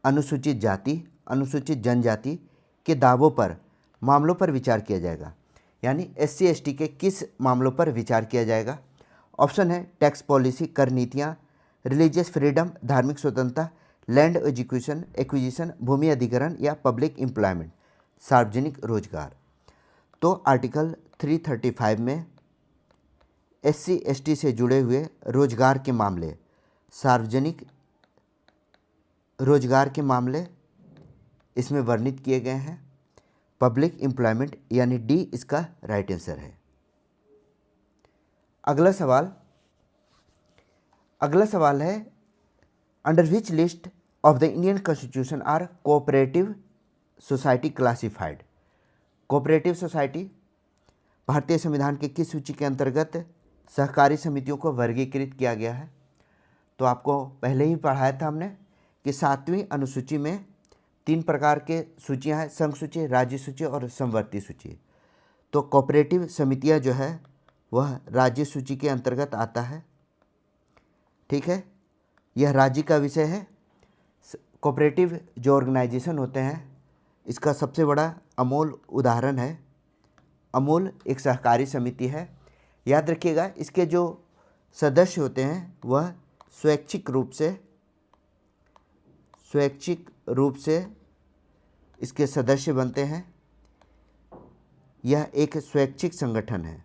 S1: अनुसूचित जाति, अनुसूचित जनजाति के दावों पर मामलों पर विचार किया जाएगा, यानी SC ST के किस मामलों पर विचार किया जाएगा। ऑप्शन है टैक्स पॉलिसी, कर नीतियाँ, रिलीजियस फ्रीडम, धार्मिक स्वतंत्रता, लैंड एक्विजिशन, भूमि अधिग्रहण या पब्लिक एम्प्लॉयमेंट, सार्वजनिक रोजगार। तो आर्टिकल 335 में SC ST से जुड़े हुए रोजगार के मामले, सार्वजनिक रोजगार के मामले इसमें वर्णित किए गए हैं। पब्लिक एम्प्लॉयमेंट यानी डी इसका राइट आंसर है। अगला सवाल है under which list of the Indian constitution are cooperative society classified. Cooperative society भारतीय संविधान के किस सूची के अंतर्गत सहकारी समितियों को वर्गीकृत किया गया है। तो आपको पहले ही पढ़ाया था हमने कि 7वीं अनुसूची में 3 प्रकार के सूचियां हैं, संघ सूची, राज्य सूची और समवर्ती सूची। तो कोऑपरेटिव समितियां जो है वह राज्य सूची के अंतर्गत आता है। ठीक है, यह राज्य का विषय है। कोऑपरेटिव जो ऑर्गेनाइजेशन होते हैं इसका सबसे बड़ा अमूल उदाहरण है। अमूल एक सहकारी समिति है। याद रखिएगा इसके जो सदस्य होते हैं वह स्वैच्छिक रूप से इसके सदस्य बनते हैं। यह एक स्वैच्छिक संगठन है,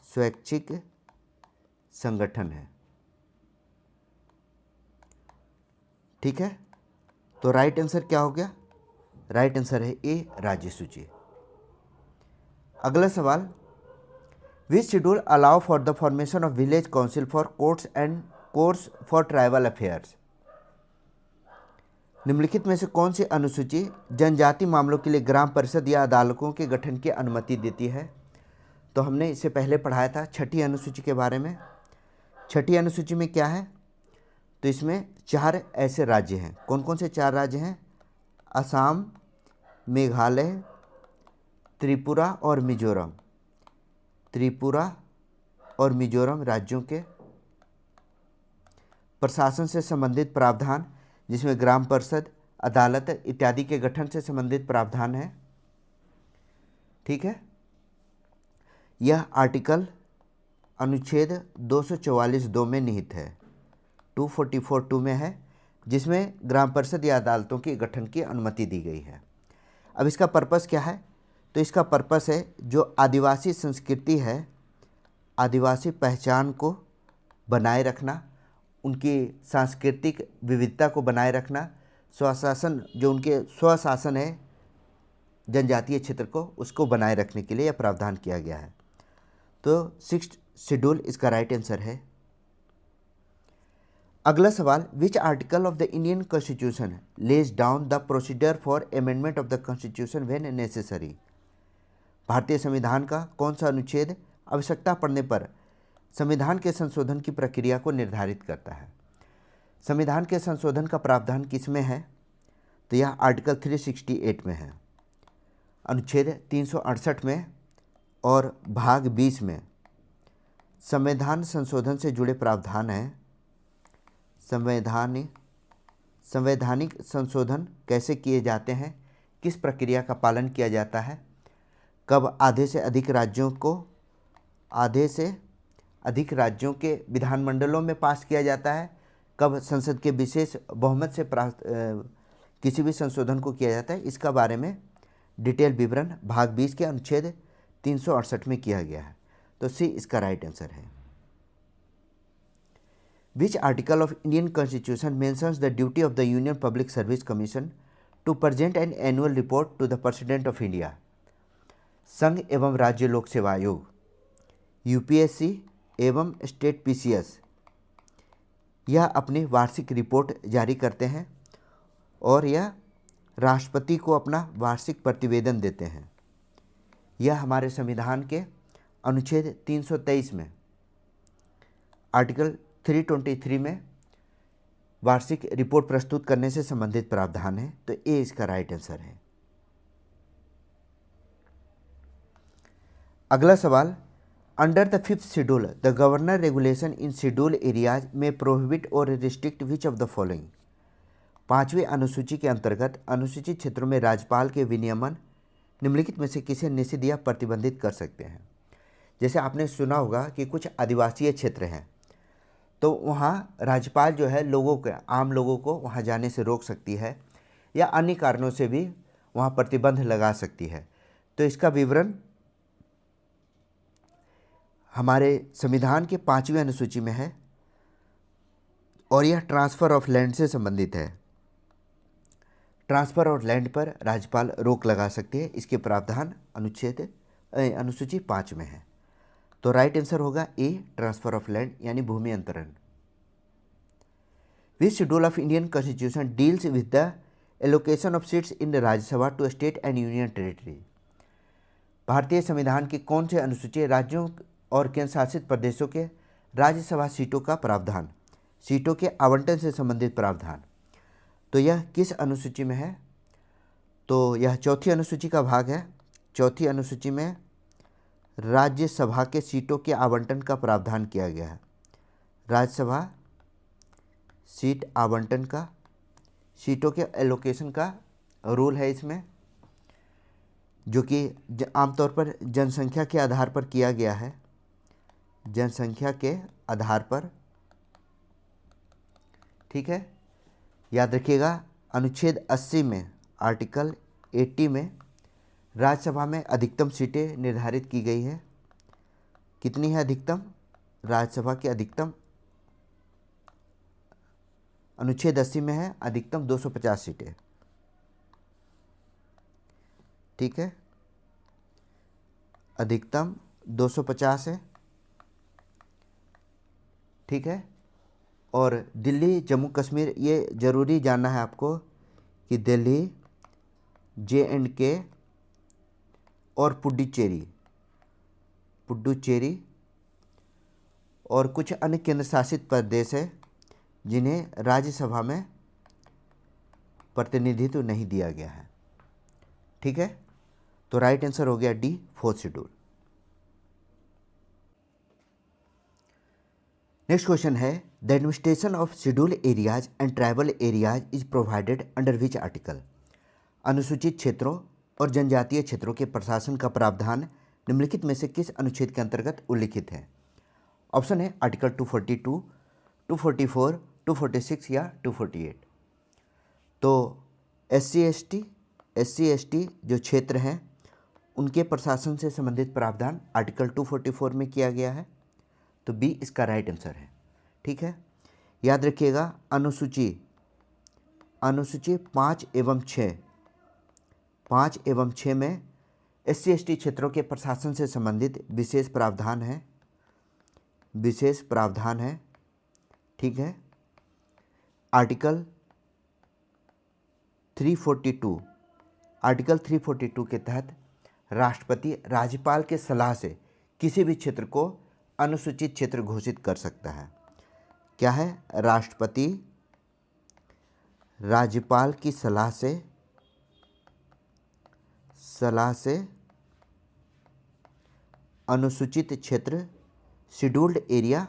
S1: स्वैच्छिक संगठन है। ठीक है, तो राइट आंसर क्या हो गया, राइट आंसर है ए राज्य सूची। अगला सवाल, which schedule allow for the formation of village council for courts and courts for tribal affairs. निम्नलिखित में से कौन सी अनुसूची जनजाति मामलों के लिए ग्राम परिषद या अदालतों के गठन की अनुमति देती है। तो हमने इससे पहले पढ़ाया था 6ठी अनुसूची के बारे में। 6ठी अनुसूची में क्या है, तो इसमें 4 ऐसे राज्य हैं। कौन कौन से 4 राज्य हैं, असम, मेघालय, त्रिपुरा और मिजोरम। त्रिपुरा और मिजोरम राज्यों के प्रशासन से संबंधित प्रावधान, जिसमें ग्राम परिषद, अदालत इत्यादि के गठन से संबंधित प्रावधान है। ठीक है, यह आर्टिकल अनुच्छेद 244(2) में निहित है, 244(2) में है, जिसमें ग्राम परिषद या अदालतों के गठन की अनुमति दी गई है। अब इसका पर्पस क्या है? तो इसका पर्पस है जो आदिवासी संस्कृति है, आदिवासी पहचान को बनाए रखना, उनकी सांस्कृतिक विविधता को बनाए रखना, स्वशासन, जो उनके स्वशासन है जनजातीय क्षेत्र को, उसको बनाए रखने के लिए यह प्रावधान किया गया है। तो 6th शेड्यूल इसका राइट आंसर है। अगला सवाल, which article of the Indian constitution lays down the procedure for amendment of the constitution when necessary? भारतीय संविधान का कौन सा अनुच्छेद आवश्यकता पड़ने पर संविधान के संशोधन की प्रक्रिया को निर्धारित करता है? संविधान के संशोधन का प्रावधान किस में है? तो यह आर्टिकल 368 में है, अनुच्छेद 368 में और भाग 20 में संविधान संशोधन से जुड़े प्रावधान हैं। संवैधानिक संशोधन कैसे किए जाते हैं, किस प्रक्रिया का पालन किया जाता है, कब आधे से अधिक राज्यों के विधानमंडलों में पास किया जाता है, कब संसद के विशेष बहुमत से किसी भी संशोधन को किया जाता है, इसका बारे में डिटेल विवरण भाग 20 के अनुच्छेद 368 में किया गया है। तो सी इसका राइट आंसर है। Which article of Indian constitution mentions the duty of the union public service commission to present an annual report to the president of India? संघ एवं राज्य लोक सेवा आयोग, यूपीएससी एवं स्टेट पीसीएस यह अपनी वार्षिक रिपोर्ट जारी करते हैं और यह राष्ट्रपति को अपना वार्षिक प्रतिवेदन देते हैं। यह हमारे संविधान के अनुच्छेद 323 में, आर्टिकल 323 में वार्षिक रिपोर्ट प्रस्तुत करने से संबंधित प्रावधान है। तो ए इसका राइट आंसर है। अगला सवाल, under the 5th schedule the governor regulation in schedule areas में प्रोहिबिट और restrict which of the following? 5वीं अनुसूची के अंतर्गत अनुसूचित क्षेत्रों में राज्यपाल के विनियमन निम्नलिखित में से किसे निषिद्ध या प्रतिबंधित कर सकते हैं? जैसे आपने सुना होगा कि कुछ आदिवासीय क्षेत्र हैं, तो वहाँ राज्यपाल जो है आम लोगों को वहाँ जाने से रोक सकती है या अन्य कारणों से भी वहाँ प्रतिबंध लगा सकती है। तो इसका विवरण हमारे संविधान के 5वीं अनुसूची में है और यह ट्रांसफ़र ऑफ लैंड से संबंधित है। ट्रांसफ़र ऑफ लैंड पर राज्यपाल रोक लगा सकती है। इसके प्रावधान अनुसूची 5 में है। तो राइट आंसर होगा ए, ट्रांसफ़र ऑफ लैंड यानी भूमि अंतरण। Which schedule of Indian constitution deals with the allocation of seats in Rajya Sabha to state and union territory? भारतीय संविधान की कौन से अनुसूची राज्यों और केंद्र शासित प्रदेशों के राज्यसभा सीटों का प्रावधान, सीटों के आवंटन से संबंधित प्रावधान? तो यह किस अनुसूची में है? तो यह 4थी अनुसूची का भाग है। 4थी अनुसूची में राज्यसभा के सीटों के आवंटन का प्रावधान किया गया है। राज्यसभा सीट आवंटन का, सीटों के एलोकेशन का रूल है इसमें, जो कि आमतौर पर जनसंख्या के आधार पर किया गया है। जनसंख्या के आधार पर, ठीक है। याद रखिएगा, अनुच्छेद 80 में, आर्टिकल 80 में राज्यसभा में अधिकतम सीटें निर्धारित की गई है। कितनी है अधिकतम? राज्यसभा की अधिकतम अनुच्छेद 80 में है अधिकतम 250 सीटें, ठीक है। अधिकतम 250 है, ठीक है। और दिल्ली, जम्मू कश्मीर, ये ज़रूरी जानना है आपको कि दिल्ली, JNK और पुडुचेरी और कुछ अन्य केंद्र शासित प्रदेश है जिन्हें राज्यसभा में प्रतिनिधित्व नहीं दिया गया है, ठीक है। तो राइट आंसर हो गया D, 4th schedule. Next question है, the administration of schedule areas and tribal areas is provided under which article. अनुसूचित क्षेत्रों और जनजातीय क्षेत्रों के प्रशासन का प्रावधान निम्नलिखित में से किस अनुच्छेद के अंतर्गत उल्लिखित है। ऑप्शन है आर्टिकल 242, 244, 246 या 248। तो एस सी एस टी जो क्षेत्र हैं उनके प्रशासन से संबंधित प्रावधान आर्टिकल 244 में किया गया है, तो बी इसका राइट आंसर है। ठीक है, याद रखिएगा, अनुसूची 5 एवं 6 में SC/ST क्षेत्रों के प्रशासन से संबंधित विशेष प्रावधान है। ठीक है, आर्टिकल 342 के तहत राष्ट्रपति राज्यपाल के सलाह से किसी भी क्षेत्र को अनुसूचित क्षेत्र घोषित कर सकता है। क्या है? राष्ट्रपति राज्यपाल की सलाह से अनुसूचित क्षेत्र शेड्यूल्ड एरिया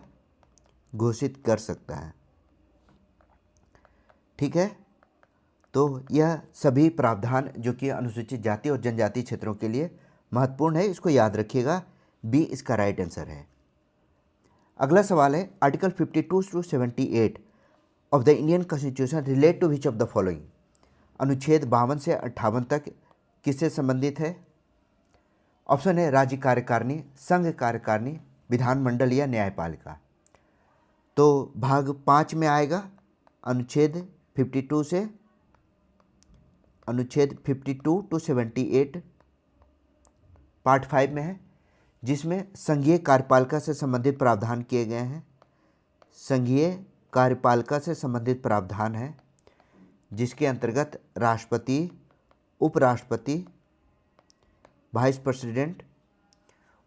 S1: घोषित कर सकता है। ठीक है, तो यह सभी प्रावधान जो कि अनुसूचित जाति और जनजाति क्षेत्रों के लिए महत्वपूर्ण है, इसको याद रखिएगा, बी इसका राइट आंसर है। अगला सवाल है, article 52 to 78 of the Indian constitution relate to which of the following. अनुच्छेद 52 से 58 तक किससे संबंधित है? ऑप्शन है राज्य कार्यकारिणी, संघ कार्यकारिणी, विधानमंडल या न्यायपालिका। तो भाग 5 में आएगा, अनुच्छेद 52 to 78 पार्ट 5 में है, जिसमें संघीय कार्यपालिका से संबंधित प्रावधान किए गए हैं। संघीय कार्यपालिका से संबंधित प्रावधान है जिसके अंतर्गत राष्ट्रपति, उपराष्ट्रपति, वाइस प्रेसिडेंट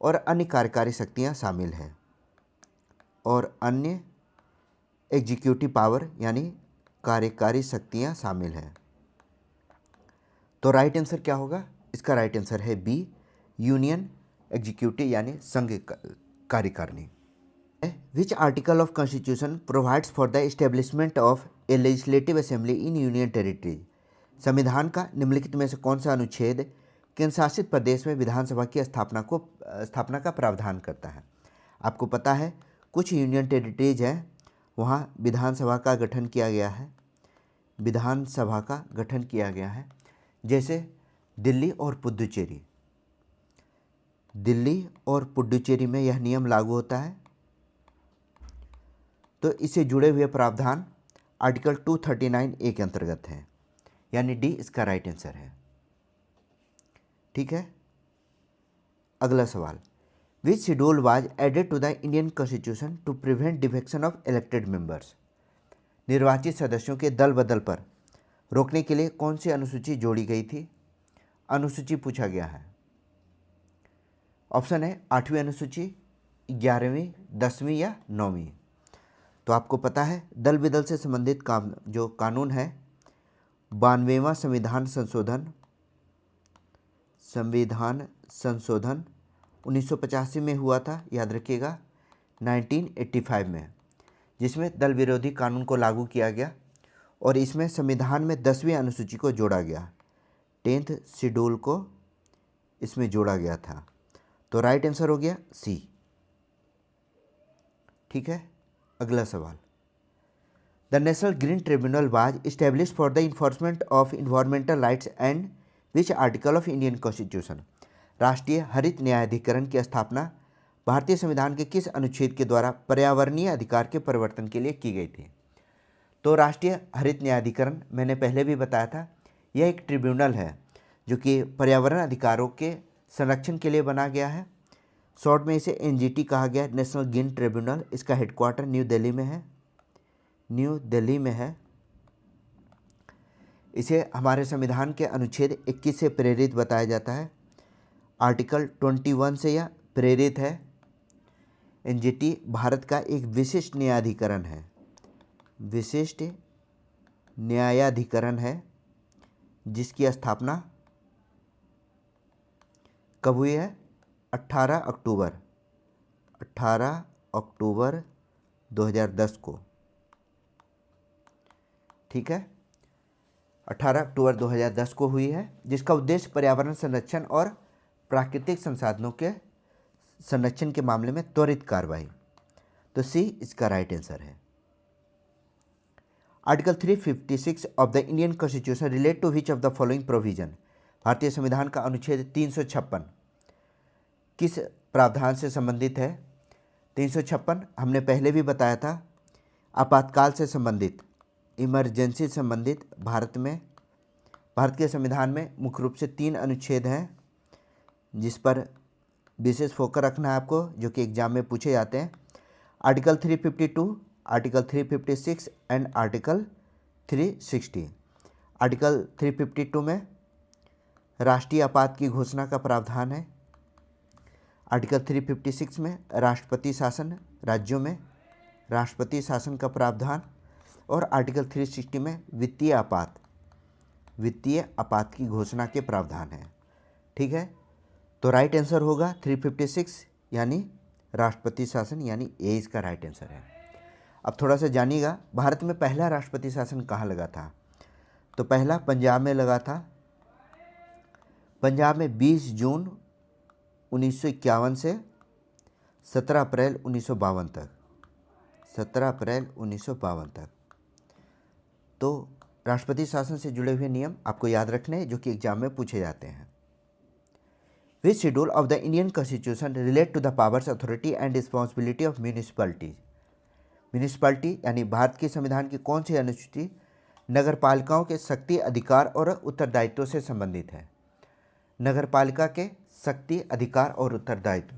S1: और अन्य कार्यकारी शक्तियां शामिल हैं, और अन्य एग्जीक्यूटिव पावर यानी कार्यकारी शक्तियां शामिल हैं। तो राइट आंसर क्या होगा? इसका राइट आंसर है बी, यूनियन एग्जीक्यूटिव यानी संघ कार्यकारिणी। विच article of constitution provides for the establishment of A legislative assembly in union territories. संविधान का निम्नलिखित में से कौन सा अनुच्छेद केंद्र शासित प्रदेश में विधानसभा की स्थापना का प्रावधान करता है? आपको पता है कुछ यूनियन टेरिटरीज हैं, वहाँ विधानसभा का गठन किया गया है, जैसे दिल्ली और पुडुचेरी में यह नियम लागू होता है। तो इससे जुड़े हुए प्रावधान आर्टिकल 239A के अंतर्गत हैं, यानी डी इसका राइट आंसर है। ठीक है, अगला सवाल, which schedule was added to the Indian constitution to prevent defection of elected members. निर्वाचित सदस्यों के दल बदल पर रोकने के लिए कौन सी अनुसूची जोड़ी गई थी? अनुसूची पूछा गया है। ऑप्शन है 8वीं अनुसूची, 11वीं, 10वीं या 9वीं। तो आपको पता है दल बदल से संबंधित जो कानून है 92वां संविधान संशोधन 1985 में हुआ था, याद रखिएगा, 1985 में, जिसमें दल विरोधी कानून को लागू किया गया और इसमें संविधान में 10वीं अनुसूची को जोड़ा गया, 10th शेड्यूल को इसमें जोड़ा गया था। तो राइट आंसर हो गया सी। ठीक है, अगला सवाल, the national green tribunal was establish for the enforcement of environmental rights and which article of Indian constitution. राष्ट्रीय हरित न्यायाधिकरण की स्थापना भारतीय संविधान के किस अनुच्छेद के द्वारा पर्यावरणीय अधिकार के परिवर्तन के लिए की गई थी? तो राष्ट्रीय हरित न्यायाधिकरण मैंने पहले भी बताया था, यह एक ट्रिब्यूनल है जो कि पर्यावरण अधिकारों के संरक्षण के लिए बना गया है। शॉर्ट में इसे NGT कहा गया, नेशनल ग्रीन ट्रिब्यूनल। इसका हेडक्वार्टर न्यू दिल्ली में है। इसे हमारे संविधान के अनुच्छेद 21 से प्रेरित बताया जाता है, आर्टिकल 21 से यह प्रेरित है। NGT भारत का एक विशिष्ट न्यायाधिकरण है जिसकी स्थापना कब हुई है? 18 अक्टूबर 2010 को, ठीक है, 18 अक्टूबर 2010 को हुई है, जिसका उद्देश्य पर्यावरण संरक्षण और प्राकृतिक संसाधनों के संरक्षण के मामले में त्वरित कार्रवाई। तो सी इसका राइट आंसर है। Article 356 of the Indian constitution relate to which of the following provision. भारतीय संविधान का अनुच्छेद 356 किस प्रावधान से संबंधित है? 356 हमने पहले भी बताया था, आपातकाल से संबंधित, इमरजेंसी से संबंधित। भारत के संविधान में मुख्य रूप से 3 अनुच्छेद हैं जिस पर विशेष फोकस रखना है आपको, जो कि एग्जाम में पूछे जाते हैं। Article 352, article 356 and article 360। Article 352 में राष्ट्रीय आपात की घोषणा का प्रावधान है। आर्टिकल 356 में राष्ट्रपति शासन, राज्यों में राष्ट्रपति शासन का प्रावधान, और आर्टिकल 360 में वित्तीय आपात की घोषणा के प्रावधान है, ठीक है। तो राइट आंसर होगा 356 यानी राष्ट्रपति शासन, यानी ए इसका राइट आंसर है। अब थोड़ा सा जानिएगा, भारत में पहला राष्ट्रपति शासन कहाँ लगा था? तो पहला पंजाब में लगा था। पंजाब में 20 जून 1951 से 17 अप्रैल 1952 तक, 17 अप्रैल 1952 तक। तो राष्ट्रपति शासन से जुड़े हुए नियम आपको याद रखने हैं, जो कि एग्जाम में पूछे जाते हैं। Which schedule of the Indian constitution relate to the powers, authority and responsibility of municipalities. Municipality यानी भारत के संविधान की कौन सी अनुसूची नगरपालिकाओं के शक्ति, अधिकार और उत्तरदायित्व से संबंधित है? नगरपालिका के शक्ति, अधिकार और उत्तरदायित्व।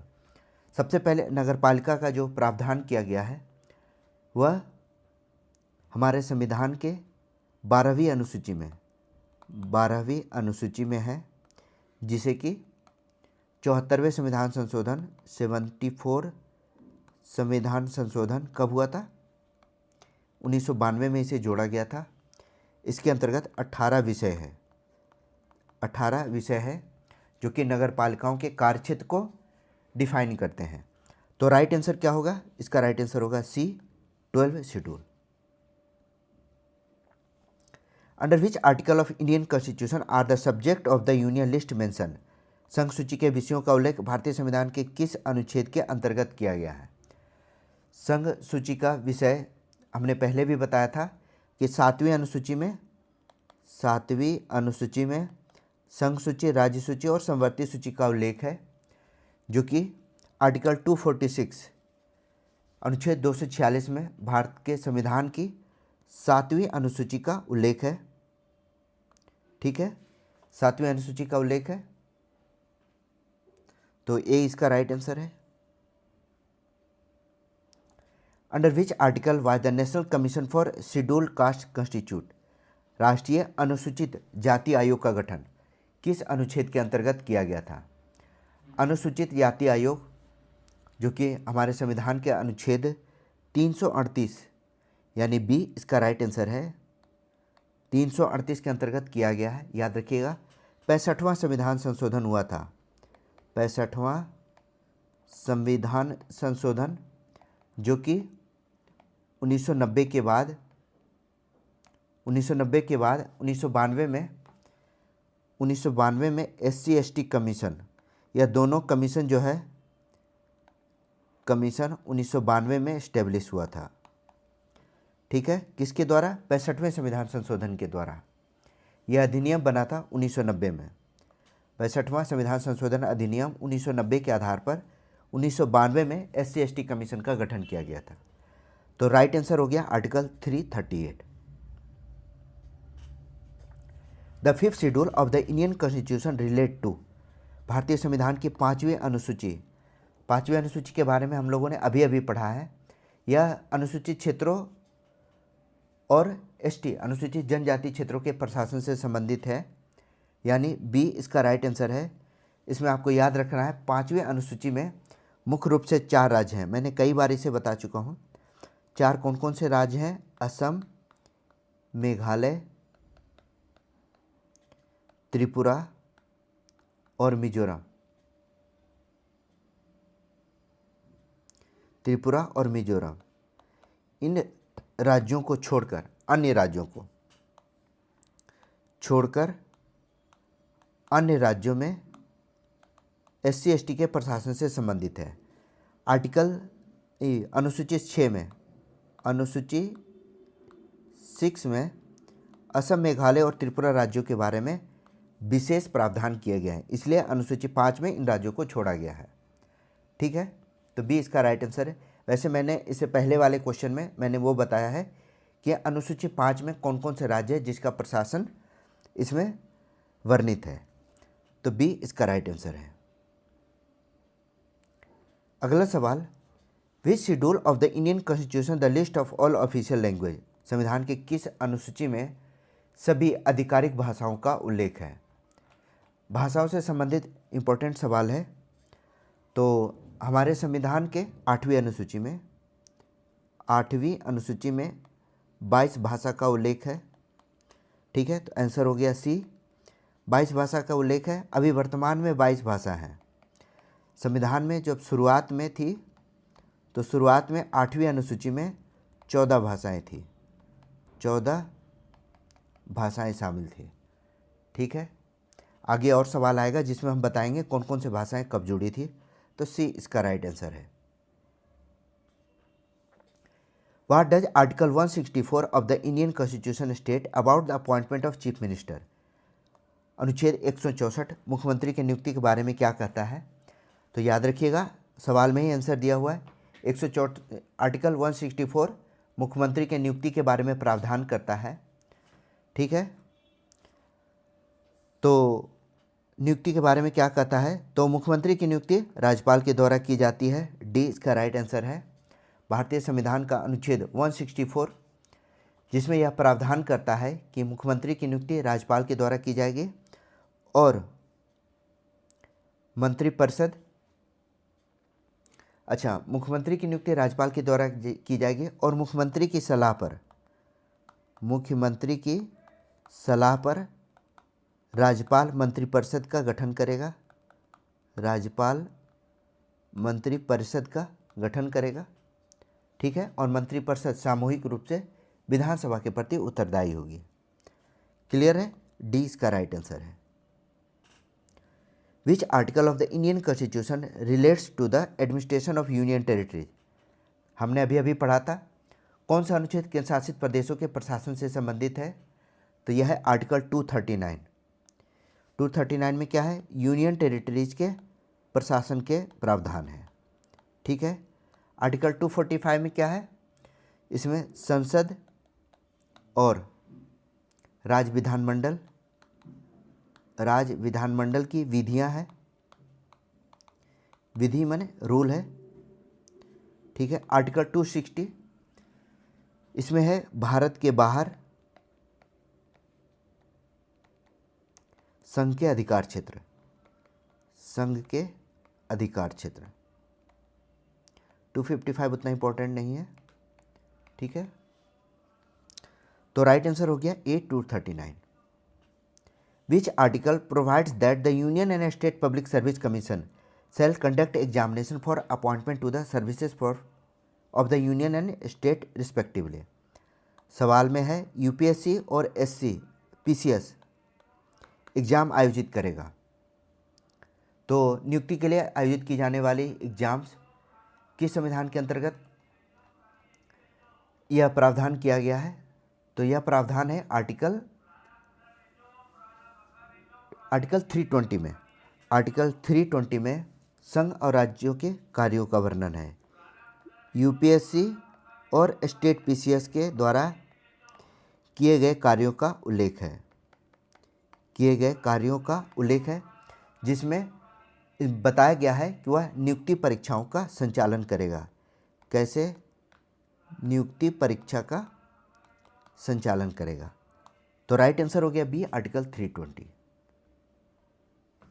S1: सबसे पहले नगरपालिका का जो प्रावधान किया गया है वह हमारे संविधान के 12वीं अनुसूची में है, जिसे कि 74वें संविधान संशोधन 74 संविधान संशोधन कब हुआ था? 1992 में इसे जोड़ा गया था। इसके अंतर्गत 18 विषय है जो कि नगरपालिकाओं के कार्यक्षेत्र को डिफाइन करते हैं। तो राइट आंसर क्या होगा? इसका राइट आंसर होगा C, 12 schedule. Under which article of Indian constitution are the subject of the union list mention. संघ सूची के विषयों का उल्लेख भारतीय संविधान के किस अनुच्छेद के अंतर्गत किया गया है? संघ सूची का विषय हमने पहले भी बताया था कि 7वीं अनुसूची में संघ सूची, राज्य सूची और समवर्ती सूची का उल्लेख है, जो कि आर्टिकल 246 अनुच्छेद 246 में भारत के संविधान की 7वीं अनुसूची का उल्लेख है, ठीक है, 7वीं अनुसूची का उल्लेख है। तो ए इसका राइट आंसर है। Under which article was the national commission for scheduled caste constitute. राष्ट्रीय अनुसूचित जाति आयोग का गठन किस अनुच्छेद के अंतर्गत किया गया था? अनुसूचित जाति आयोग, जो कि हमारे संविधान के अनुच्छेद 338 यानी बी इसका राइट आंसर है, 338 के अंतर्गत किया गया है। याद रखिएगा, 65वां संविधान संशोधन हुआ था, 65वां संविधान संशोधन, जो कि 1990 के बाद 1992 में SC/ST कमीशन, यह दोनों कमीशन जो है कमीशन 1992 में इस्टेब्लिश हुआ था, ठीक है। किसके द्वारा? 65वें संविधान संशोधन के द्वारा। यह अधिनियम बना था 1990 में। 65वां संविधान संशोधन अधिनियम 1990 के आधार पर 1992 में SC/ST कमीशन का गठन किया गया था। तो राइट आंसर हो गया article 338। The 5th schedule of the Indian constitution relate to. भारतीय संविधान की 5वीं अनुसूची के बारे में हम लोगों ने अभी पढ़ा है। यह अनुसूचित क्षेत्रों और ST अनुसूचित जनजाति क्षेत्रों के प्रशासन से संबंधित है, यानी बी इसका राइट आंसर है। इसमें आपको याद रखना है 5वीं अनुसूची में मुख्य रूप से 4 राज्य हैं। मैंने कई बार इसे बता चुका हूँ। 4 कौन कौन से राज्य हैं? असम, मेघालय, त्रिपुरा और मिजोरम। इन राज्यों को छोड़कर अन्य राज्यों को छोड़कर अन्य राज्यों में SC ST के प्रशासन से संबंधित है। अनुसूची 6 में अनुसूची 6 में असम, मेघालय और त्रिपुरा राज्यों के बारे में विशेष प्रावधान किए गए हैं, इसलिए अनुसूची 5 में इन राज्यों को छोड़ा गया है। ठीक है, तो बी इसका राइट आंसर है। वैसे मैंने इससे पहले वाले क्वेश्चन में मैंने वो बताया है कि अनुसूची 5 में कौन कौन से राज्य है जिसका प्रशासन इसमें वर्णित है, तो बी इसका राइट आंसर है। अगला सवाल, which schedule of the Indian constitution the list of all official language, संविधान के किस अनुसूची में सभी आधिकारिक भाषाओं का उल्लेख है। भाषाओं से संबंधित इम्पोर्टेंट सवाल है। तो हमारे संविधान के 8वीं अनुसूची में 22 भाषा का उल्लेख है। ठीक है, तो आंसर हो गया सी, 22 भाषा का उल्लेख है। अभी वर्तमान में 22 भाषा हैं। संविधान में जब शुरुआत में थी तो शुरुआत में 8वीं अनुसूची में 14 भाषाएं थी, 14 भाषाएं शामिल थी। ठीक है, आगे और सवाल आएगा जिसमें हम बताएंगे कौन कौन सी भाषाएं कब जुड़ी थी, तो सी इसका राइट आंसर है। What does article 164 of the Indian constitution state about the appointment of chief minister, अनुच्छेद 164 मुख्यमंत्री की नियुक्ति के बारे में क्या कहता है। तो याद रखिएगा, सवाल में ही आंसर दिया हुआ है। आर्टिकल 164 मुख्यमंत्री के नियुक्ति के बारे में प्रावधान करता है। ठीक है, तो नियुक्ति के बारे में क्या कहता है, तो मुख्यमंत्री की नियुक्ति राज्यपाल के द्वारा की जाती है। डी इसका राइट आंसर है। भारतीय संविधान का अनुच्छेद 164 जिसमें यह प्रावधान करता है कि मुख्यमंत्री की नियुक्ति राज्यपाल के द्वारा की जाएगी और मंत्रिपरिषद मुख्यमंत्री की नियुक्ति राज्यपाल के द्वारा की जाएगी और मुख्यमंत्री की सलाह पर राज्यपाल मंत्रिपरिषद का गठन करेगा। राज्यपाल मंत्रिपरिषद का गठन करेगा। ठीक है, और मंत्रिपरिषद सामूहिक रूप से विधानसभा के प्रति उत्तरदायी होगी। क्लियर है, डी इसका राइट आंसर है। Which article of the Indian constitution relates to the administration of union territories, हमने अभी पढ़ा था। कौन सा अनुच्छेद केंद्र शासित प्रदेशों के प्रशासन से संबंधित है, तो यह है आर्टिकल 239। 239 में क्या है, यूनियन टेरिटरीज के प्रशासन के प्रावधान है। ठीक है, आर्टिकल 245 में क्या है, इसमें संसद और राज्य विधानमंडल की विधियां हैं। विधि माने रूल है। ठीक है, आर्टिकल 260 इसमें है भारत के बाहर संघ के अधिकार क्षेत्र। 255 उतना इंपॉर्टेंट नहीं है। ठीक है, तो राइट आंसर हो गया ए 239। विच article provides that the union and state public service commission shall conduct examination for appointment to the services of the union and state respectively। सवाल में है यूपीएससी और एससी पीसीएस एग्ज़ाम आयोजित करेगा। तो नियुक्ति के लिए आयोजित की जाने वाली एग्ज़ाम्स किस संविधान के अंतर्गत यह प्रावधान किया गया है, तो यह प्रावधान है आर्टिकल 320 में। आर्टिकल 320 में संघ और राज्यों के कार्यों का वर्णन है। यूपीएससी और स्टेट पीसीएस के द्वारा किए गए कार्यों का उल्लेख है जिसमें बताया गया है कि वह नियुक्ति परीक्षाओं का संचालन करेगा। कैसे नियुक्ति परीक्षा का संचालन करेगा, तो राइट आंसर हो गया बी आर्टिकल 320।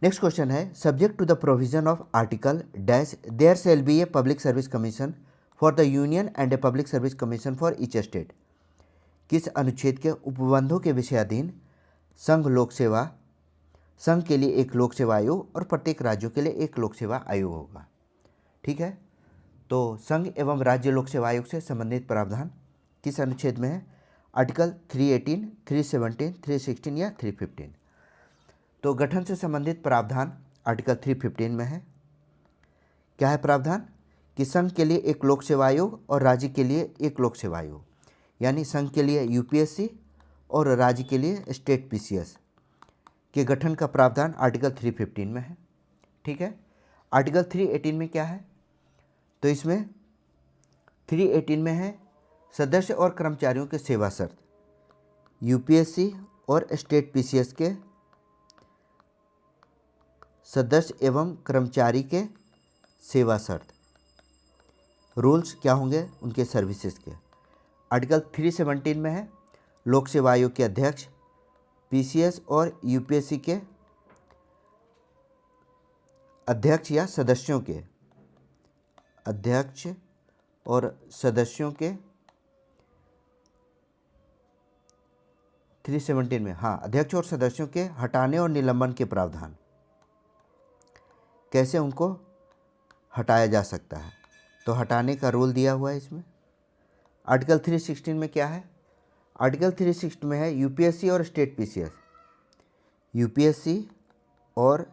S1: नेक्स्ट क्वेश्चन है, subject to the provision of article dash there shall be a public service commission for the union and a public service commission for each state. किस अनुच्छेद के उपबंधों के विषयाधीन संघ के लिए एक लोक सेवा आयोग और प्रत्येक राज्यों के लिए एक लोक सेवा आयोग होगा। ठीक है, तो संघ एवं राज्य लोक सेवा आयोग से संबंधित प्रावधान किस अनुच्छेद में है? आर्टिकल 318, 317, 316 या 315। तो गठन से संबंधित प्रावधान आर्टिकल 315 में है। क्या है प्रावधान? कि संघ के लिए एक लोक सेवा आयोग और राज्य के लिए एक लोक सेवा आयोग, यानी संघ के लिए यूपीएससी और राज्य के लिए स्टेट पीसीएस के गठन का प्रावधान आर्टिकल 315 में है। ठीक है। आर्टिकल 318 में क्या है? तो इसमें 318 में है सदस्य और कर्मचारियों के सेवा शर्त, यूपीएससी और स्टेट पीसीएस के सदस्य एवं कर्मचारी के सेवा शर्त, रूल्स क्या होंगे उनके सर्विसेज के। आर्टिकल 317 में है लोक सेवा आयोग के अध्यक्ष, पीसीएस और यूपीएससी के अध्यक्ष या सदस्यों के, अध्यक्ष और सदस्यों के 317 में, हाँ, अध्यक्ष और सदस्यों के हटाने और निलंबन के प्रावधान, कैसे उनको हटाया जा सकता है, तो हटाने का रूल दिया हुआ है इसमें। आर्टिकल 316 में क्या है? आर्टिकल 316 में है यूपीएससी और स्टेट पीसीएस, यूपीएससी और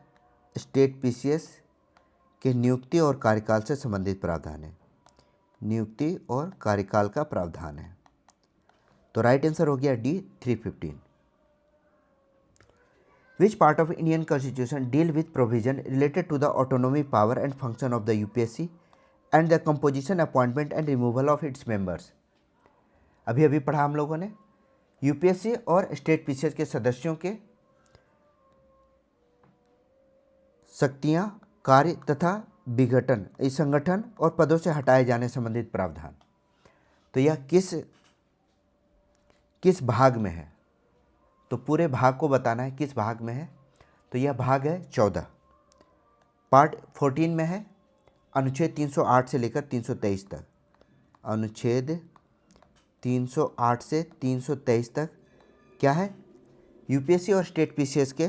S1: स्टेट पीसीएस के नियुक्ति और कार्यकाल से संबंधित प्रावधान है, नियुक्ति और कार्यकाल का प्रावधान है। तो राइट आंसर हो गया D 315। Which part of Indian Constitution deal with provision related to the autonomy, power and function of the UPSC and the composition, appointment and removal of its members? अभी अभी पढ़ा हम लोगों ने यूपीएससी और state PCS के सदस्यों के शक्तियां, कार्य तथा विघटन, इस संगठन और पदों से हटाए जाने संबंधित प्रावधान। तो यह किस भाग में है? तो पूरे भाग को बताना है किस भाग में है। तो यह भाग है 14, पार्ट 14 में है, अनुच्छेद 308 से लेकर 323 तक। अनुच्छेद 308 से 323 तक क्या है? यूपीएससी और स्टेट पीसीएस के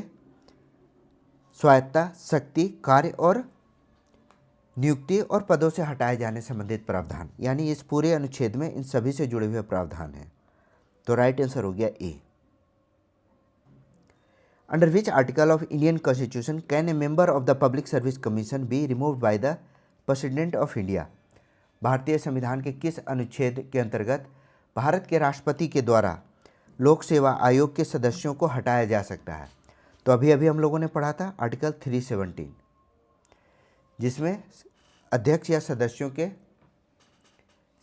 S1: स्वायत्तता, शक्ति, कार्य और नियुक्ति और पदों से हटाए जाने संबंधित प्रावधान, यानी इस पूरे अनुच्छेद में इन सभी से जुड़े हुए प्रावधान हैं। तो राइट आंसर हो गया A. Under which article of Indian constitution can a member of the public service commission be removed by the president of India? भारतीय संविधान के किस अनुच्छेद के अंतर्गत भारत के राष्ट्रपति के द्वारा लोक सेवा आयोग के सदस्यों को हटाया जा सकता है? तो अभी अभी हम लोगों ने पढ़ा था आर्टिकल 317, जिसमें अध्यक्ष या सदस्यों के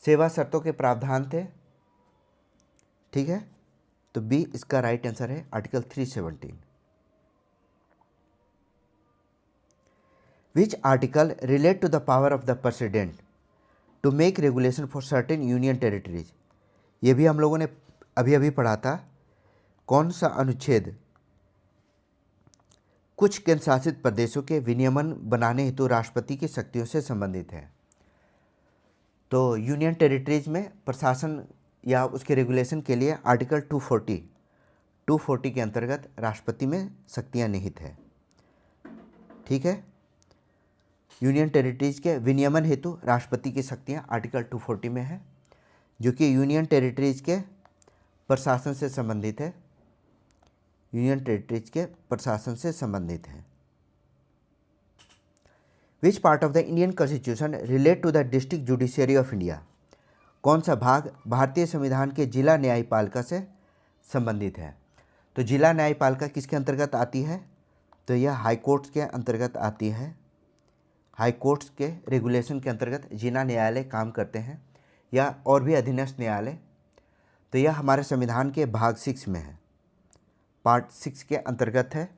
S1: सेवा शर्तों के प्रावधान थे। ठीक है, तो बी इसका राइट आंसर है article 317। Which article relate to the power of the president to make regulation for certain union territories? ये भी हम लोगों ने अभी अभी पढ़ा था। कौन सा अनुच्छेद कुछ केंद्र शासित प्रदेशों के विनियमन बनाने हेतु राष्ट्रपति की शक्तियों से संबंधित है? तो यूनियन टेरिटरीज में प्रशासन या उसके रेगुलेशन के लिए आर्टिकल 240 के अंतर्गत राष्ट्रपति में शक्तियां निहित है। ठीक है, यूनियन टेरिटरीज के विनियमन हेतु राष्ट्रपति की शक्तियां आर्टिकल 240 में है, जो कि यूनियन टेरिटरीज के प्रशासन से संबंधित है, यूनियन टेरिटरीज के प्रशासन से संबंधित है। Which part of the Indian constitution relate to the district judiciary of India? कौन सा भाग भारतीय संविधान के जिला न्यायपालिका से संबंधित है? तो जिला न्यायपालिका किसके अंतर्गत आती है? तो यह हाई कोर्ट्स के अंतर्गत आती है। हाई कोर्ट्स के रेगुलेशन के अंतर्गत जिला न्यायालय काम करते हैं, या और भी अधीनस्थ न्यायालय। तो यह हमारे संविधान के भाग 6 में है, पार्ट 6 के अंतर्गत है।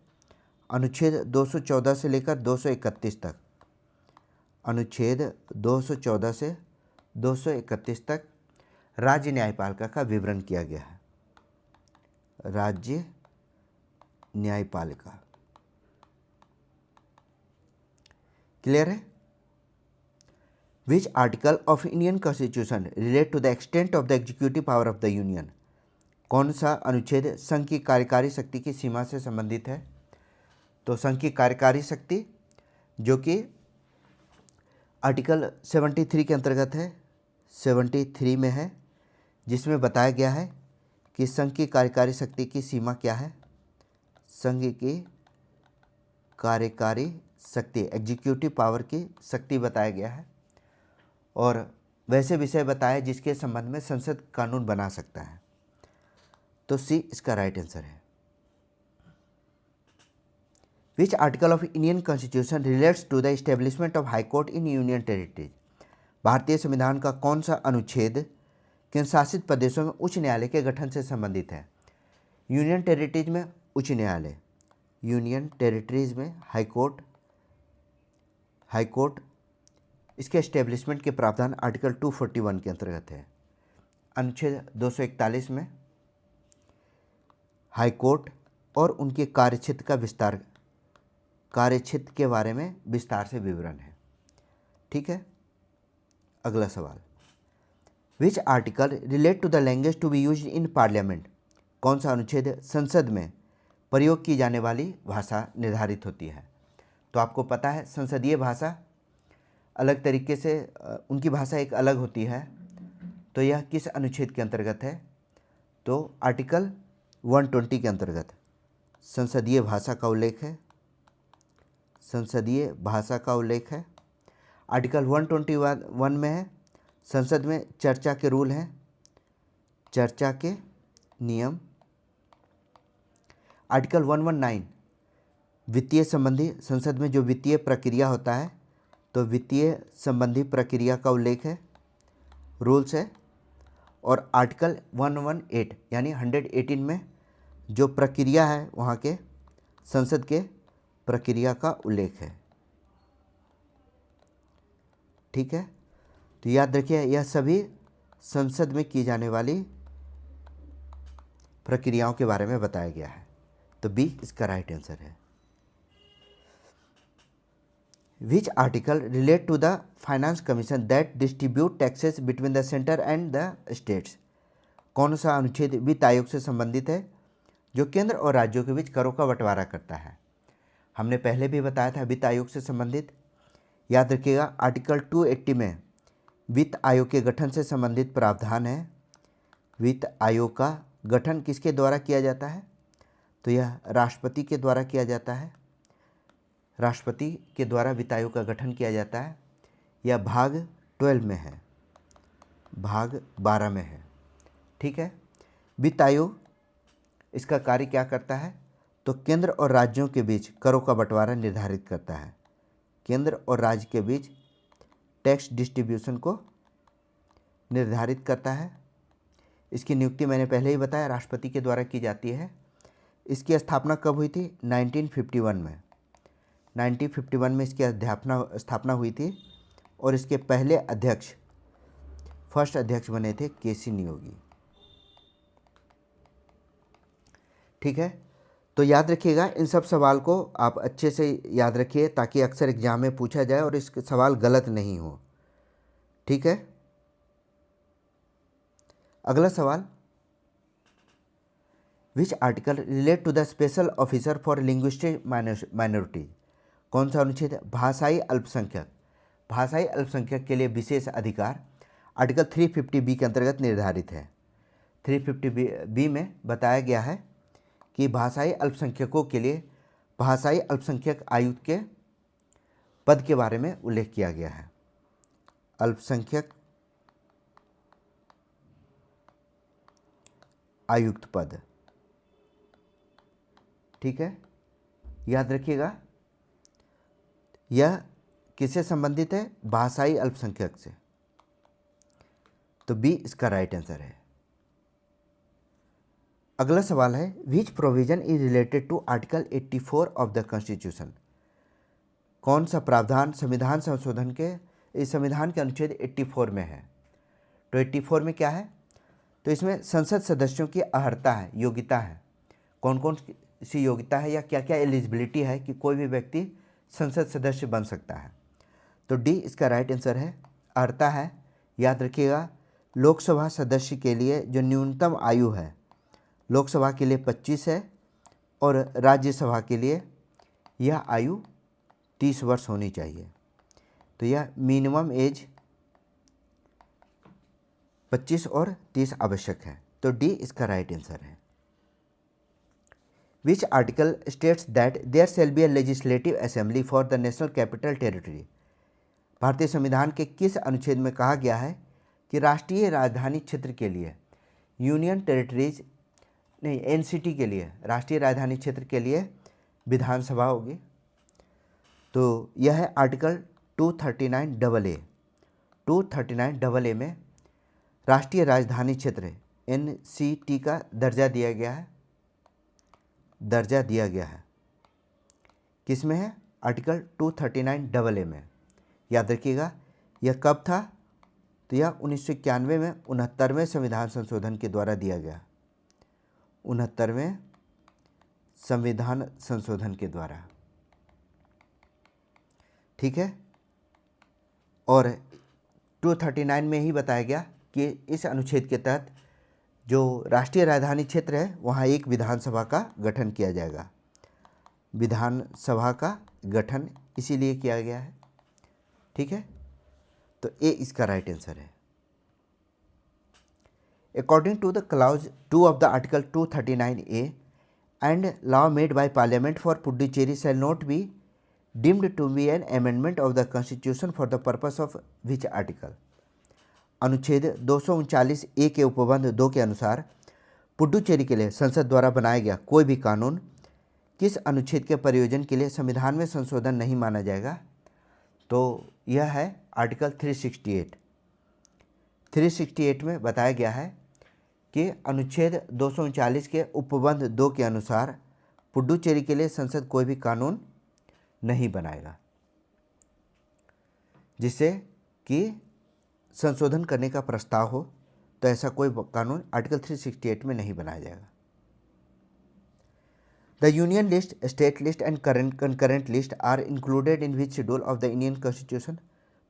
S1: अनुच्छेद 214 से लेकर 231 तक, अनुच्छेद 214 से 231 तक राज्य न्यायपालिका का विवरण किया गया है। राज्य न्यायपालिका क्लियर है। Which article of Indian constitution relate to the extent of the executive power of the union? कौन सा अनुच्छेद संघ की कार्यकारी शक्ति की सीमा से संबंधित है? तो संघ की कार्यकारी शक्ति जो कि आर्टिकल 73 के अंतर्गत है, 73 में है, जिसमें बताया गया है कि संघ की कार्यकारी शक्ति की सीमा क्या है। संघ की कार्यकारी शक्ति, एग्जीक्यूटिव पावर की शक्ति बताया गया है, और वैसे विषय बताए जिसके संबंध में संसद कानून बना सकता है। तो सी इसका राइट आंसर है। Which article of Indian constitution relates to the establishment of high court in union territories. भारतीय संविधान का कौन सा अनुच्छेद केंद्र शासित प्रदेशों में उच्च न्यायालय के गठन से संबंधित है। यूनियन टेरिटरीज में उच्च न्यायालय, यूनियन टेरिटरीज में हाई कोर्ट, इसके एस्टेब्लिशमेंट के प्रावधान आर्टिकल 241 के अंतर्गत है। अनुच्छेद 241 में हाई कोर्ट और उनके कार्यक्षेत्र के बारे में विस्तार से विवरण है। ठीक है, अगला सवाल, which article relate to the language to be use in parliament. कौन सा अनुच्छेद संसद में प्रयोग की जाने वाली भाषा निर्धारित होती है। तो आपको पता है संसदीय भाषा अलग तरीके से, उनकी भाषा एक अलग होती है। तो यह किस अनुच्छेद के अंतर्गत है। तो आर्टिकल 120 के अंतर्गत संसदीय भाषा का उल्लेख है। संसदीय भाषा का उल्लेख है। आर्टिकल 121 में है संसद में चर्चा के रूल हैं, चर्चा के नियम। आर्टिकल 119 वित्तीय संबंधी, संसद में जो वित्तीय प्रक्रिया होता है तो वित्तीय संबंधी प्रक्रिया का उल्लेख है, रूल्स है। और आर्टिकल 118 यानी 118 में जो प्रक्रिया है वहाँ के संसद के प्रक्रिया का उल्लेख है। ठीक है, तो याद रखिए यह सभी संसद में की जाने वाली प्रक्रियाओं के बारे में बताया गया है। तो बी इसका राइट आंसर है। Which article relate to the finance commission that distribute taxes between the centre and the states. कौन सा अनुच्छेद वित्त आयोग से संबंधित है जो केंद्र और राज्यों के बीच करों का बंटवारा करता है। हमने पहले भी बताया था वित्त आयोग से संबंधित। याद रखिएगा आर्टिकल 280 में वित्त आयोग के गठन से संबंधित प्रावधान है। वित्त आयोग का गठन किसके द्वारा किया जाता है। तो यह राष्ट्रपति के द्वारा किया जाता है। राष्ट्रपति के द्वारा वित्त आयोग का गठन किया जाता है। यह भाग 12 में है, भाग 12 में है। ठीक है, वित्त आयोग इसका कार्य क्या करता है। तो केंद्र और राज्यों के बीच करों का बंटवारा निर्धारित करता है। केंद्र और राज्य के बीच टैक्स डिस्ट्रीब्यूशन को निर्धारित करता है। इसकी नियुक्ति मैंने पहले ही बताया राष्ट्रपति के द्वारा की जाती है। इसकी स्थापना कब हुई थी। 1951 में। 1951 में इसकी स्थापना हुई थी और इसके पहले अध्यक्ष, फर्स्ट अध्यक्ष बने थे केसी नियोगी। ठीक है, तो याद रखिएगा इन सब सवाल को आप अच्छे से याद रखिए ताकि अक्सर एग्जाम में पूछा जाए और इसके सवाल गलत नहीं हो। ठीक है, अगला सवाल, which article relate to the special officer for linguistic minority. कौन सा अनुच्छेद भाषाई अल्पसंख्यक, भाषाई अल्पसंख्यक के लिए विशेष अधिकार आर्टिकल 350 बी के अंतर्गत निर्धारित है। 350 बी में बताया गया है कि भाषाई अल्पसंख्यकों के लिए भाषाई अल्पसंख्यक आयुक्त के पद के बारे में उल्लेख किया गया है। अल्पसंख्यक आयुक्त पद। ठीक है, याद रखिएगा यह किससे संबंधित है। भाषाई अल्पसंख्यक से। तो बी इसका राइट आंसर है। अगला सवाल है, which provision is related to article 84 of the constitution. कौन सा प्रावधान संविधान संशोधन के इस संविधान के अनुच्छेद 84 में है। तो 84 में क्या है। तो इसमें संसद सदस्यों की अर्हता है, योग्यता है, कौन कौन सी योग्यता है या क्या क्या एलिजिबिलिटी है कि कोई भी व्यक्ति संसद सदस्य बन सकता है। तो डी इसका राइट आंसर है। अर्हता है, याद रखिएगा लोकसभा सदस्य के लिए जो न्यूनतम आयु है लोकसभा के लिए 25 है और राज्यसभा के लिए यह आयु 30 वर्ष होनी चाहिए। तो यह मिनिमम एज 25 और 30 आवश्यक है। तो डी इसका राइट आंसर है। Which article states that there shall be a legislative assembly for the national capital territory. भारतीय संविधान के किस अनुच्छेद में कहा गया है कि राष्ट्रीय राजधानी क्षेत्र के लिए यूनियन टेरिटरीज नहीं एनसीटी के लिए राष्ट्रीय राजधानी क्षेत्र के लिए विधानसभा होगी? तो यह है आर्टिकल 239 AA। 239 AA में राष्ट्रीय राजधानी क्षेत्र एनसीटी का दर्जा दिया गया है। किस में है? आर्टिकल 239 AA में। याद रखिएगा यह कब था? तो यह 1991 में 69वें संविधान संशोधन के द्वारा दिया गया। 69वें संविधान संशोधन के द्वारा, ठीक है। और 239 में ही बताया गया कि इस अनुच्छेद के तहत जो राष्ट्रीय राजधानी क्षेत्र है वहाँ एक विधानसभा का गठन किया जाएगा। विधानसभा का गठन इसीलिए किया गया है, ठीक है। तो ए इसका राइट आंसर है। According to the clause 2 of the article 239A and law made by parliament for Puducherry shall not be deemed to be an amendment of the constitution for the purpose of which article। अनुच्छेद 239A के उपबंध 2 के अनुसार पुडुचेरी के लिए संसद द्वारा बनाया गया कोई भी कानून किस अनुच्छेद के प्रयोजन के लिए संविधान में संशोधन नहीं माना जाएगा? तो यह है आर्टिकल 368। 368 में बताया गया है कि अनुच्छेद 239 के उपबंध 2 के अनुसार पुडुचेरी के लिए संसद कोई भी कानून नहीं बनाएगा जिससे कि संशोधन करने का प्रस्ताव हो, तो ऐसा कोई कानून आर्टिकल 368 में नहीं बनाया जाएगा। The union list, state list and concurrent list are included in which schedule of the Indian constitution?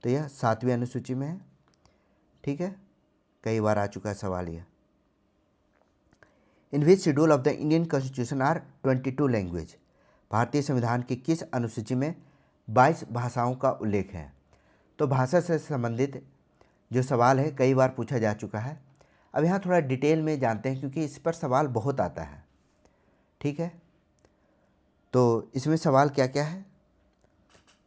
S1: तो यह 7वीं अनुसूची में है, ठीक है। कई बार आ चुका है सवाल यह। In which schedule of the Indian constitution are 22 language? भारतीय संविधान की किस अनुसूची में 22 भाषाओं का उल्लेख है? तो भाषा से संबंधित जो सवाल है कई बार पूछा जा चुका है। अब यहाँ थोड़ा डिटेल में जानते हैं क्योंकि इस पर सवाल बहुत आता है, ठीक है। तो इसमें सवाल क्या क्या है?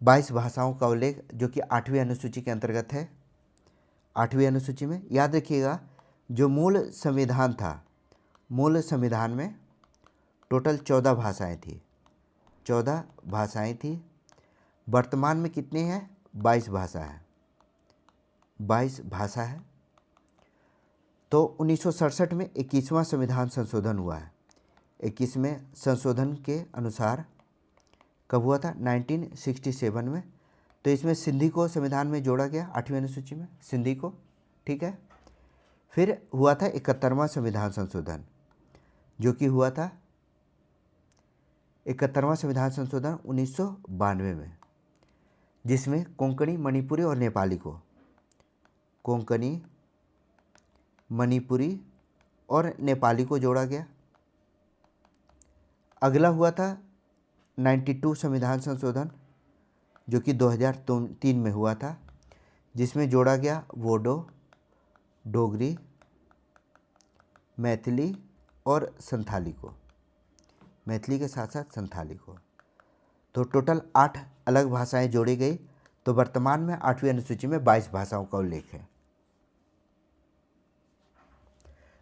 S1: 22 भाषाओं का उल्लेख जो कि 8वीं अनुसूची के अंतर्गत है। 8वीं अनुसूची में याद रखिएगा जो मूल संविधान था, मूल संविधान में टोटल 14 भाषाएं थी। 14 भाषाएं थी। वर्तमान में कितनी है? 22 भाषा है। 22 भाषा है। तो 1967 में 21वां संविधान संशोधन हुआ है। 21वें संशोधन के अनुसार कब हुआ था? 1967 में। तो इसमें सिंधी को संविधान में जोड़ा गया 8वीं अनुसूची में, सिंधी को, ठीक है। फिर हुआ था 71वां संविधान संशोधन जो कि हुआ था 71वां संविधान संशोधन 1992 में, जिसमें कोंकणी, मणिपुरी और नेपाली को, कोंकणी, मणिपुरी और नेपाली को जोड़ा गया। अगला हुआ था 92 संविधान संशोधन जो कि 2003 में हुआ था, जिसमें जोड़ा गया वोडो, डोगरी, मैथिली और संथाली को, मैथिली के साथ साथ संथाली को। तो टोटल 8 अलग भाषाएं जोड़ी गई। तो वर्तमान में 8वीं अनुसूची में 22 भाषाओं का उल्लेख है।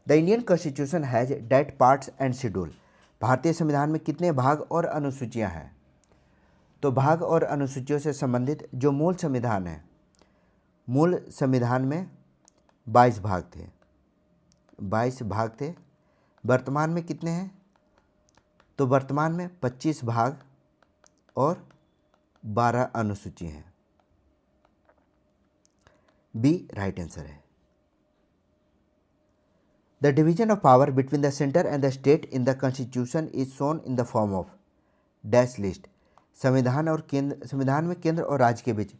S1: The Indian constitution has that parts and schedule? भारतीय संविधान में कितने भाग और अनुसूचियां हैं? तो भाग और अनुसूचियों से संबंधित जो मूल संविधान है, मूल संविधान में 22 भाग थे। 22 भाग थे। वर्तमान में कितने हैं? तो वर्तमान में 25 भाग और 12 अनुसूची हैं। बी राइट आंसर है। The division of power between the centre and the state in the constitution is shown in the form of dash list? संविधान में केंद्र और राज्य के बीच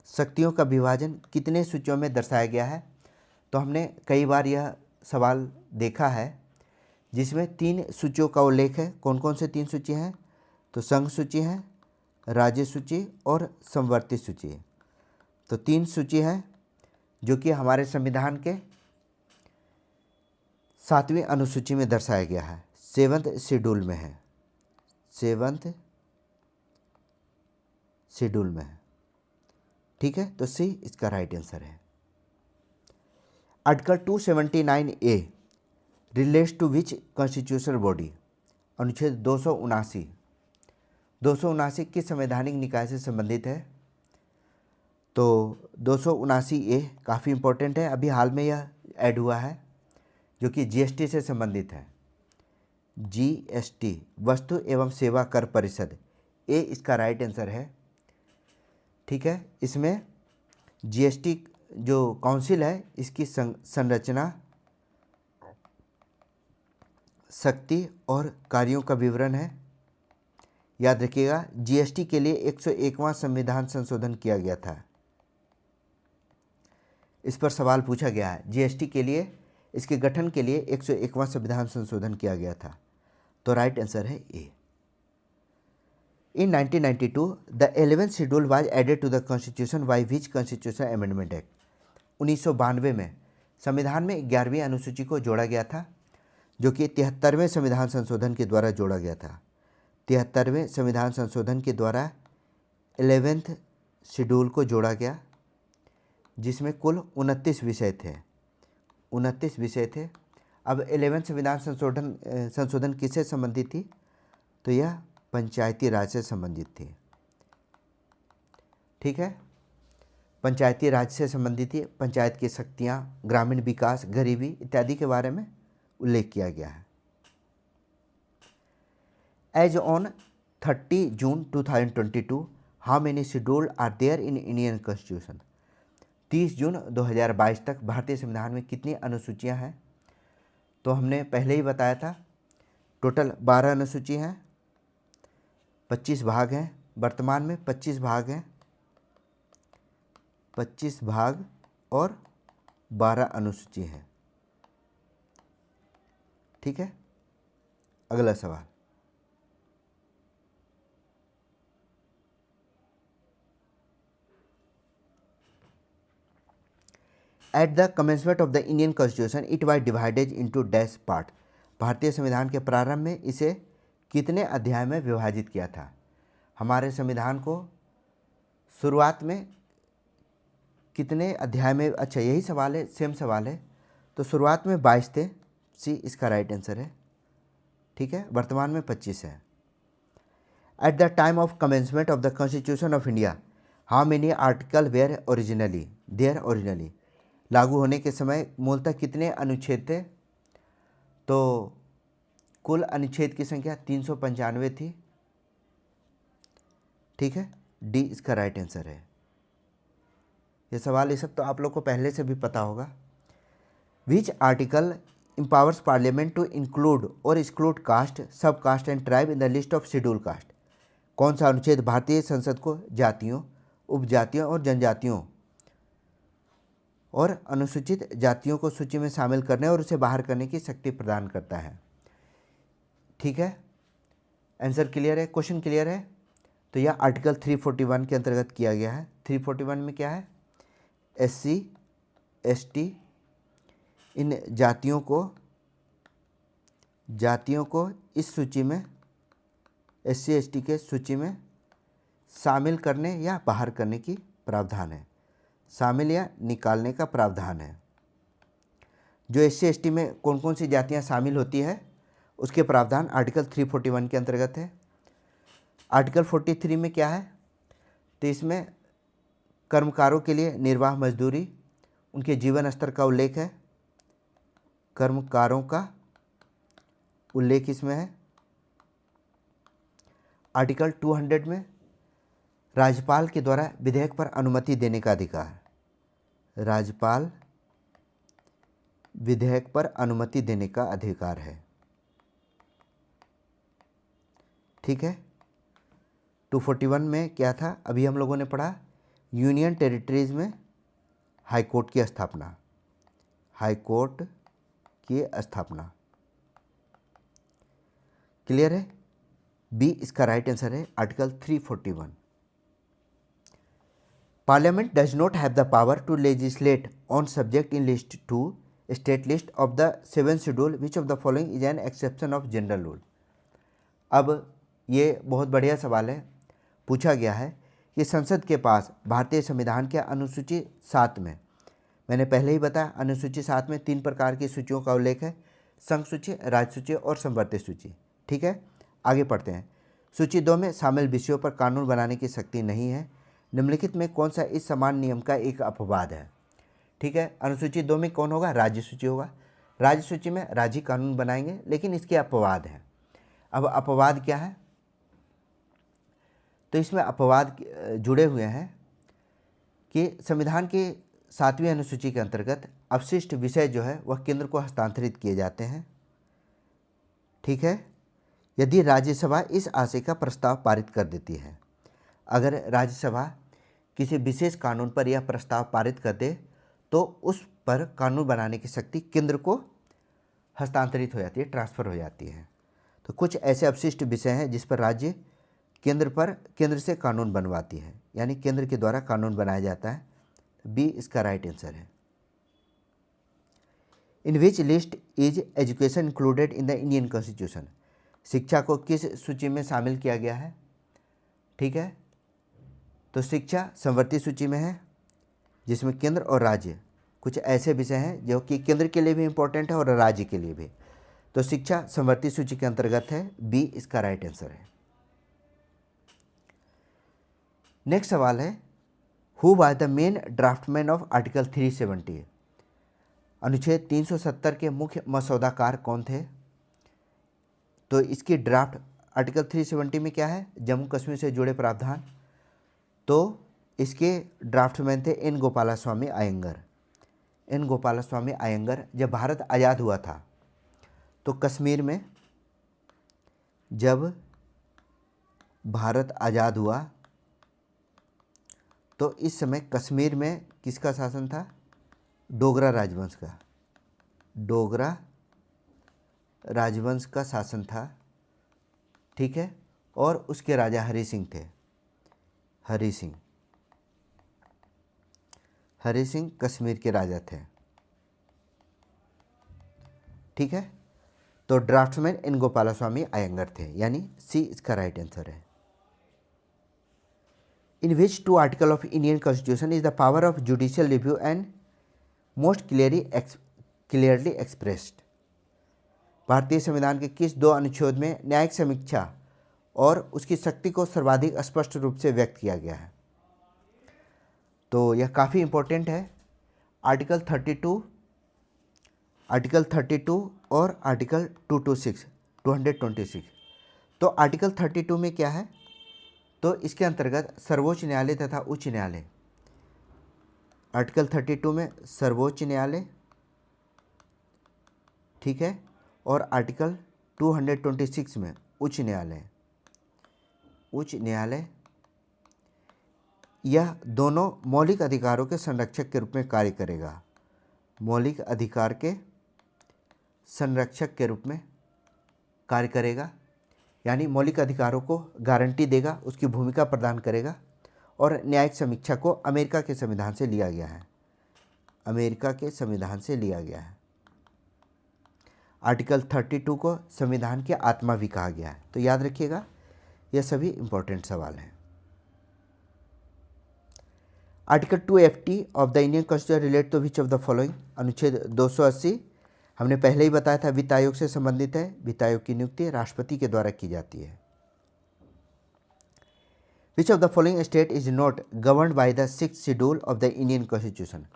S1: शक्तियों का विभाजन कितने सूचियों में दर्शाया गया है? तो हमने कई बार यह सवाल देखा है जिसमें 3 सूचियों का उल्लेख है। कौन कौन से 3 सूची हैं? तो संघ सूची है, राज्य सूची और समवर्ती सूची। तो 3 सूची हैं जो कि हमारे संविधान के 7वीं अनुसूची में दर्शाया गया है, 7th शेड्यूल में है, 7th शेड्यूल में है। ठीक है, तो सी इसका राइट आंसर है। Article 279A relates to which constitutional body? अनुच्छेद 279 किस संवैधानिक निकाय से संबंधित है? तो 279A काफ़ी इम्पोर्टेंट है, अभी हाल में यह ऐड हुआ है, जो कि जीएसटी से संबंधित है। जीएसटी, वस्तु एवं सेवा कर परिषद, ए इसका राइट आंसर है। ठीक है, इसमें जीएसटी जो काउंसिल है, इसकी संरचना, शक्ति और कार्यों का विवरण है। याद रखिएगा, जीएसटी के लिए 101वां संविधान संशोधन किया गया था। इस पर सवाल पूछा गया है, जीएसटी के लिए, इसके गठन के लिए 101वां संविधान संशोधन किया गया था। तो राइट आंसर है ए। In 1992, the 11th schedule was added to the Constitution by which Constitutional Amendment Act? 1992 में संविधान में 11वीं अनुसूची को जोड़ा गया था, जो कि 73वें संविधान संशोधन के द्वारा जोड़ा गया था। 73वें संविधान संशोधन के द्वारा 11th शेड्यूल को जोड़ा गया, जिसमें कुल 29 विषय थे। 29 विषय थे। अब 11वें संविधान संशोधन किससे संबंधित थी? तो यह पंचायती राज से संबंधित थी। ठीक है, पंचायती राज से संबंधित थी। पंचायत की शक्तियाँ, ग्रामीण विकास, गरीबी इत्यादि के बारे में उल्लेख किया गया है। As on 30 June 2022, how many schedule are there in Indian constitution? 30 जून 2022 तक भारतीय संविधान में कितनी अनुसूचियां हैं? तो हमने पहले ही बताया था, टोटल 12 अनुसूची हैं, 25 भाग हैं। वर्तमान में 25 भाग हैं, 25 भाग और 12 अनुसूची हैं। ठीक है, अगला सवाल। At the commencement of the Indian constitution it was divided into dash part? भारतीय संविधान के प्रारंभ में इसे कितने अध्याय में विभाजित किया था? हमारे संविधान को शुरुआत में कितने अध्याय में, अच्छा यही सवाल है, सेम सवाल है। तो शुरुआत में 22 थे, सी इसका राइट आंसर है। ठीक है, वर्तमान में 25 है। At the time of commencement of the constitution of India, how many article were originally? लागू होने के समय मूलतः कितने अनुच्छेद थे? तो कुल अनुच्छेद की संख्या 395 थी। ठीक है, डी इसका राइट आंसर है। ये सवाल, ये सब तो आप लोग को पहले से भी पता होगा। Which article empowers parliament to include और exclude caste, sub caste and tribe in the list of schedule caste? कौन सा अनुच्छेद भारतीय संसद को जातियों, उपजातियों और जनजातियों और अनुसूचित जातियों को सूची में शामिल करने और उसे बाहर करने की शक्ति प्रदान करता है? ठीक है, आंसर क्लियर है, क्वेश्चन क्लियर है। तो यह आर्टिकल 341 के अंतर्गत किया गया है। 341 में क्या है? SC ST इन जातियों को इस सूची में, SC ST के सूची में शामिल करने या बाहर करने की प्रावधान है। शामिल या निकालने का प्रावधान है। जो SC ST में कौन कौन सी जातियां शामिल होती है, उसके प्रावधान आर्टिकल 341 के अंतर्गत है। आर्टिकल 43 में क्या है? तो इसमें कर्मकारों के लिए निर्वाह मजदूरी, उनके जीवन स्तर का उल्लेख है। कर्मकारों का उल्लेख इसमें है। आर्टिकल 200 में राज्यपाल के द्वारा विधेयक पर अनुमति देने का अधिकार, राज्यपाल विधेयक पर अनुमति देने का अधिकार है। ठीक है, 241 में क्या था? अभी हम लोगों ने पढ़ा, यूनियन टेरिटरीज में हाई कोर्ट की स्थापना, हाई कोर्ट की स्थापना। क्लियर है? बी इसका राइट आंसर है, article 341। Parliament does not have the power to legislate on subject in list 2 state list of the 7th schedule which of the following is an exception of general rule. अब ये बहुत बढ़िया सवाल है, पूछा गया है कि संसद के पास भारतीय संविधान के अनुसूची 7 में, मैंने पहले ही बताया अनुसूची 7 में 3 प्रकार की सूचियों का उल्लेख है, संघ सूची, राज्य सूची और संवर्ती सूची। ठीक है, आगे पढ़ते हैं। सूची 2 में शामिल विषयों पर कानून बनाने की शक्ति नहीं है। निम्नलिखित में कौन सा इस समान नियम का एक अपवाद है? ठीक है, अनुसूची 2 में कौन होगा? राज्य सूची होगा। राज्य सूची में राज्य कानून बनाएंगे, लेकिन इसके अपवाद हैं। अब अपवाद क्या है? तो इसमें अपवाद जुड़े हुए हैं कि संविधान की 7वीं अनुसूची के अंतर्गत अवशिष्ट विषय जो है वह केंद्र को हस्तांतरित किए जाते हैं। ठीक है, यदि राज्यसभा इस आशय का प्रस्ताव पारित कर देती है। अगर राज्यसभा किसी विशेष कानून पर यह प्रस्ताव पारित कर दे तो उस पर कानून बनाने की शक्ति केंद्र को हस्तांतरित हो जाती है, ट्रांसफ़र हो जाती है। तो कुछ ऐसे अवशिष्ट विषय हैं जिस पर राज्य केंद्र से कानून बनवाती है, यानी केंद्र के द्वारा कानून बनाया जाता है। बी इसका राइट आंसर है। In which list is education included in the Indian constitution? शिक्षा को किस सूची में शामिल किया गया है? ठीक है, तो शिक्षा संवर्ती सूची में है, जिसमें केंद्र और राज्य कुछ ऐसे विषय हैं जो कि केंद्र के लिए भी इम्पोर्टेंट है और राज्य के लिए भी। तो शिक्षा संवर्ती सूची के अंतर्गत है, बी इसका राइट आंसर है। नेक्स्ट सवाल है, who was the main draftman of article 370? अनुच्छेद 370 के मुख्य मसौदाकार कौन थे? तो इसकी ड्राफ्ट आर्टिकल 370 में क्या है? जम्मू कश्मीर से जुड़े प्रावधान। तो इसके ड्राफ्टमैन थे एन गोपालास्वामी अयंगर। एन गोपालास्वामी अयंगर जब भारत आज़ाद हुआ था तो कश्मीर में, जब भारत आज़ाद हुआ तो इस समय कश्मीर में किसका शासन था? डोगरा राजवंश का। डोगरा राजवंश का शासन था। ठीक है, और उसके राजा हरि सिंह थे। हरि सिंह कश्मीर के राजा थे। ठीक है, तो ड्राफ्टमैन एन गोपालास्वामी अयंगर थे, यानी सी इसका राइट आंसर है। In which two article of Indian constitution is the power of judicial review and most clearly expressed? भारतीय संविधान के किस 2 अनुच्छेद में न्यायिक समीक्षा और उसकी शक्ति को सर्वाधिक स्पष्ट रूप से व्यक्त किया गया है? तो यह काफ़ी इम्पोर्टेंट है। आर्टिकल 32 और आर्टिकल 226। तो आर्टिकल 32 में क्या है? तो इसके अंतर्गत सर्वोच्च न्यायालय तथा उच्च न्यायालय, आर्टिकल 32 में सर्वोच्च न्यायालय, ठीक है, और आर्टिकल 226 में उच्च न्यायालय, यह दोनों मौलिक अधिकारों के संरक्षक के रूप में कार्य करेगा। मौलिक अधिकार के संरक्षक के रूप में कार्य करेगा, यानी मौलिक अधिकारों को गारंटी देगा, उसकी भूमिका प्रदान करेगा। और न्यायिक समीक्षा को अमेरिका के संविधान से लिया गया है। आर्टिकल 32 को संविधान की आत्मा भी कहा गया है। तो याद रखिएगा, यह सभी इंपॉर्टेंट सवाल हैं। Article 280 of the Indian constitution relate to which of the following? अनुच्छेद 280 हमने पहले ही बताया था, वित्त आयोग से संबंधित है। वित्त आयोग की नियुक्ति राष्ट्रपति के द्वारा की जाती है। Which of the following state is not governed by the 6th schedule of the Indian constitution?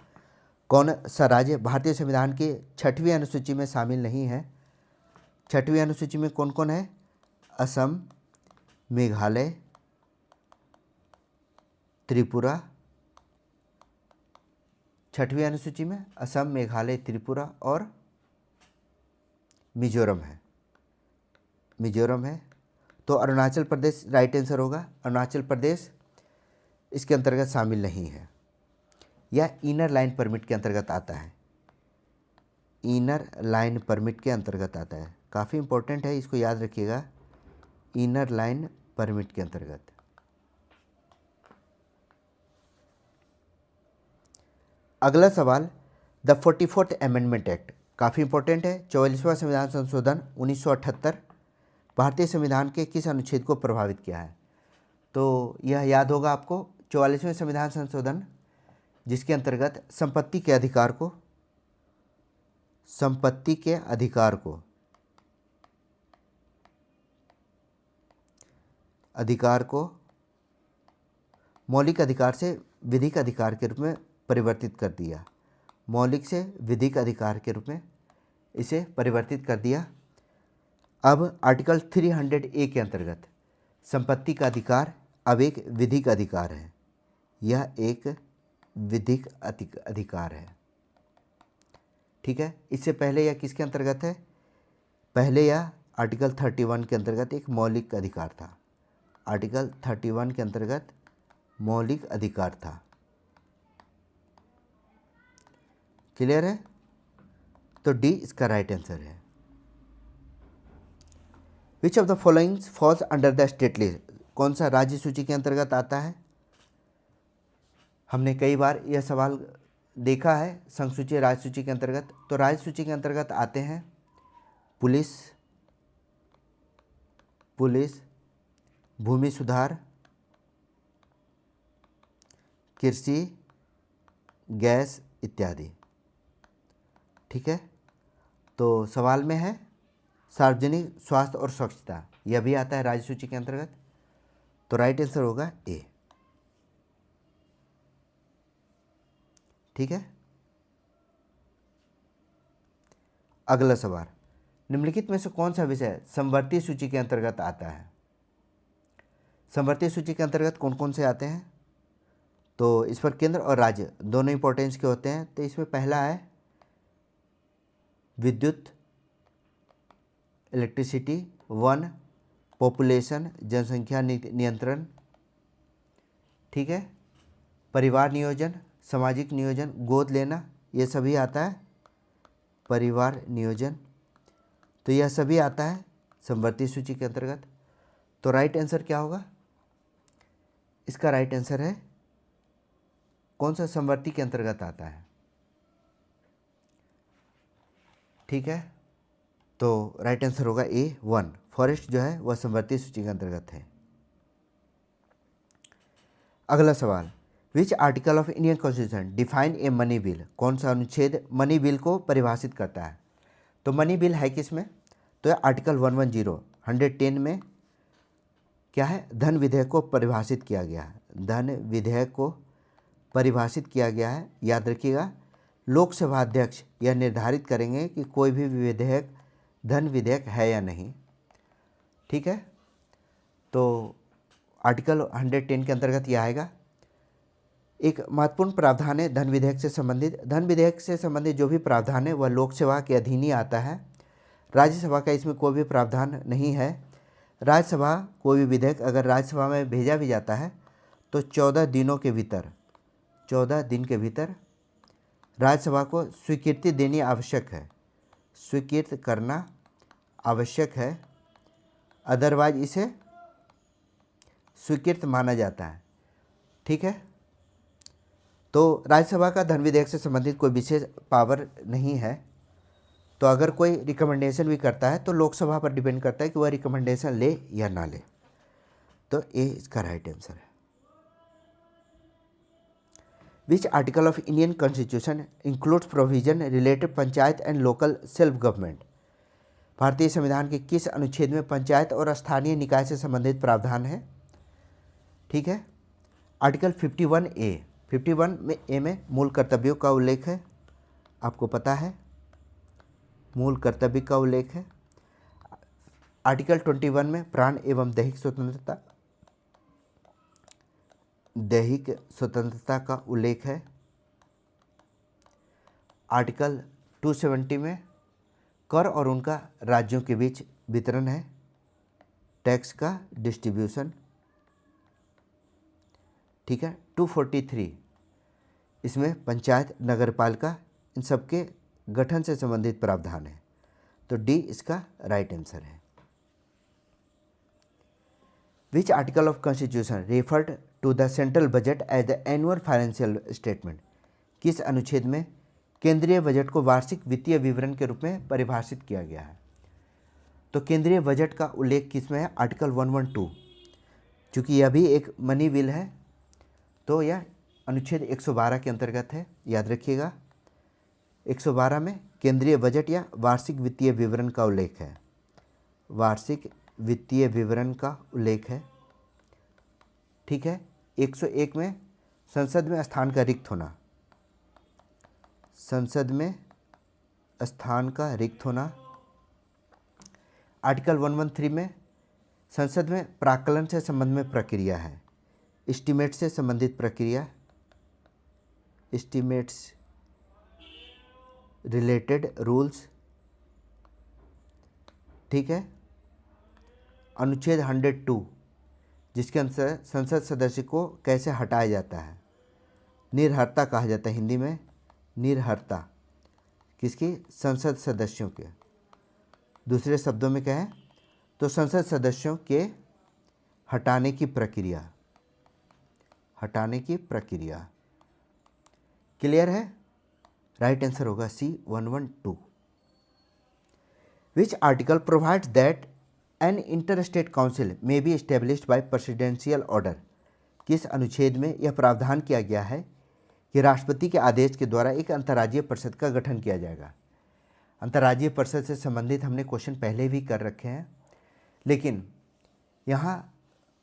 S1: कौन सा राज्य भारतीय संविधान की 6वीं अनुसूची में शामिल नहीं है? 6वीं अनुसूची में कौन कौन है? असम, मेघालय, त्रिपुरा। 6वीं अनुसूची में असम, मेघालय, त्रिपुरा और मिजोरम है। तो अरुणाचल प्रदेश राइट आंसर होगा। अरुणाचल प्रदेश इसके अंतर्गत शामिल नहीं है। यह इनर लाइन परमिट के अंतर्गत आता है। काफ़ी इंपॉर्टेंट है, इसको याद रखिएगा। इनर लाइन परमिट के अंतर्गत। अगला सवाल, द 44th अमेंडमेंट एक्ट काफ़ी इंपॉर्टेंट है। 44वां संविधान संशोधन 1978 भारतीय संविधान के किस अनुच्छेद को प्रभावित किया है? तो यह याद होगा आपको, 44वें संविधान संशोधन जिसके अंतर्गत संपत्ति के अधिकार को मौलिक अधिकार से विधिक अधिकार के रूप में परिवर्तित कर दिया। मौलिक से विधिक अधिकार के रूप में इसे परिवर्तित कर दिया। अब आर्टिकल 300A के अंतर्गत संपत्ति का अधिकार अब एक विधिक अधिकार है। यह एक विधिक अधिकार है। ठीक है, इससे पहले यह किसके अंतर्गत है? पहले यह आर्टिकल 31 के अंतर्गत एक मौलिक अधिकार था। आर्टिकल 31 के अंतर्गत मौलिक अधिकार था। क्लियर है? तो डी इसका राइट आंसर है। Which of the following falls under the state list? कौन सा राज्य सूची के अंतर्गत आता है? हमने कई बार यह सवाल देखा है संघ सूची राज्य सूची के अंतर्गत। तो राज्य सूची के अंतर्गत आते हैं पुलिस, भूमि सुधार, कृषि, गैस इत्यादि। ठीक है, तो सवाल में है सार्वजनिक स्वास्थ्य और स्वच्छता, यह भी आता है राज्य सूची के अंतर्गत। तो राइट आंसर होगा ए। ठीक है, अगला सवाल, निम्नलिखित में से कौन सा विषय समवर्ती सूची के अंतर्गत आता है? समवर्ती सूची के अंतर्गत कौन कौन से आते हैं? तो इस पर केंद्र और राज्य दोनों इंपॉर्टेंस के होते हैं। तो इसमें पहला है विद्युत, इलेक्ट्रिसिटी, वन, पॉपुलेशन, जनसंख्या नियंत्रण। ठीक है, परिवार नियोजन, सामाजिक नियोजन, गोद लेना, ये सभी आता है। परिवार नियोजन, तो यह सभी आता है समवर्ती सूची के अंतर्गत। तो राइट आंसर क्या होगा? इसका राइट आंसर है कौन सा समवर्ती के अंतर्गत आता है? ठीक है, तो राइट आंसर होगा ए 1। फॉरेस्ट जो है वह समवर्ती सूची के अंतर्गत है। अगला सवाल, which article of Indian constitution define a money bill? कौन सा अनुच्छेद मनी बिल को परिभाषित करता है? तो मनी बिल है किस में? तो आर्टिकल 110 में क्या है? धन विधेयक को परिभाषित किया गया है। धन विधेयक को परिभाषित किया गया है। याद रखिएगा, लोकसभा अध्यक्ष यह निर्धारित करेंगे कि कोई भी विधेयक धन विधेयक है या नहीं। ठीक है, तो आर्टिकल 110 के अंतर्गत यह आएगा। एक महत्वपूर्ण प्रावधान है धन विधेयक से संबंधित। धन विधेयक से संबंधित जो भी प्रावधान है वह लोकसभा के अधीन ही आता है। राज्यसभा का इसमें कोई भी प्रावधान नहीं है। राज्यसभा कोई भी विधेयक अगर राज्यसभा में भेजा भी जाता है तो 14 दिन के भीतर राज्यसभा को स्वीकृति देनी आवश्यक है, स्वीकृत करना आवश्यक है, अदरवाइज इसे स्वीकृत माना जाता है। ठीक है, तो राज्यसभा का धन विधेयक से संबंधित कोई विशेष पावर नहीं है। तो अगर कोई रिकमेंडेशन भी करता है तो लोकसभा पर डिपेंड करता है कि वह रिकमेंडेशन ले या ना ले। तो ए इसका राइट आंसर है। Which article of Indian constitution includes provision related panchayat and local self government? भारतीय संविधान के किस अनुच्छेद में पंचायत और स्थानीय निकाय से संबंधित प्रावधान है? ठीक है, आर्टिकल 51A। 51A में मूल कर्तव्यों का उल्लेख है, आपको पता है मूल कर्तव्य का उल्लेख है। आर्टिकल 21 में प्राण एवं दैहिक स्वतंत्रता का उल्लेख है। आर्टिकल 270 में कर और उनका राज्यों के बीच वितरण है, टैक्स का डिस्ट्रीब्यूशन। ठीक है, 243 इसमें पंचायत, नगरपालिका इन सबके गठन से संबंधित प्रावधान है। तो डी इसका राइट आंसर है। Which article of constitution referred to the central budget as the annual financial statement? किस अनुच्छेद में केंद्रीय बजट को वार्षिक वित्तीय विवरण के रूप में परिभाषित किया गया है। तो केंद्रीय बजट का उल्लेख किस में है? आर्टिकल 112। चूँकि यह भी एक मनी बिल है तो यह अनुच्छेद 112 के अंतर्गत है, याद रखिएगा। 112 में केंद्रीय बजट या वार्षिक वित्तीय विवरण का उल्लेख है, वार्षिक वित्तीय विवरण का उल्लेख है, ठीक है। 101 में संसद में स्थान का रिक्त होना, संसद में स्थान का रिक्त होना। आर्टिकल 113 में संसद में प्राक्कलन से संबंध में प्रक्रिया है, एस्टीमेट से संबंधित प्रक्रिया, एस्टीमेट्स रिलेटेड रूल्स, ठीक है। अनुच्छेद 102 जिसके अनुसार संसद सदस्य को कैसे हटाया जाता है, निर्हरता कहा जाता है हिंदी में, निर्हरता किसकी? संसद सदस्यों के। दूसरे शब्दों में क्या है? तो संसद सदस्यों के हटाने की प्रक्रिया, हटाने की प्रक्रिया। क्लियर है? राइट आंसर होगा C 112। Which article provides that an interstate council may be established by presidential order? किस अनुच्छेद में यह प्रावधान किया गया है कि राष्ट्रपति के आदेश के द्वारा एक अंतर्राज्यीय परिषद का गठन किया जाएगा? अंतर्राज्यीय परिषद से संबंधित हमने क्वेश्चन पहले भी कर रखे हैं, लेकिन यहाँ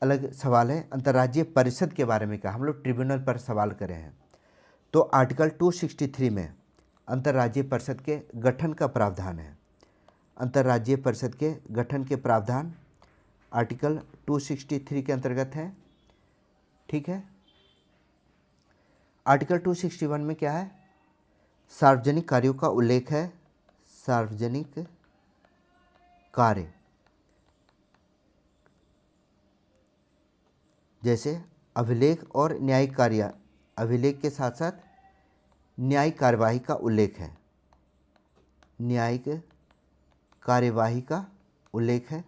S1: अलग सवाल है। अंतर्राज्यीय परिषद के बारे में क्या, हम लोग ट्रिब्यूनल पर सवाल करे हैं। तो आर्टिकल 263 में अंतर्राज्यीय परिषद के गठन का प्रावधान है। अंतर्राज्यीय परिषद के गठन के प्रावधान आर्टिकल 263 के अंतर्गत है, ठीक है। आर्टिकल 261 में क्या है? सार्वजनिक कार्यों का उल्लेख है, सार्वजनिक कार्य, जैसे अभिलेख और न्यायिक कार्य, अभिलेख के साथ साथ न्यायिक कार्यवाही का उल्लेख है, न्यायिक कार्यवाही का उल्लेख है,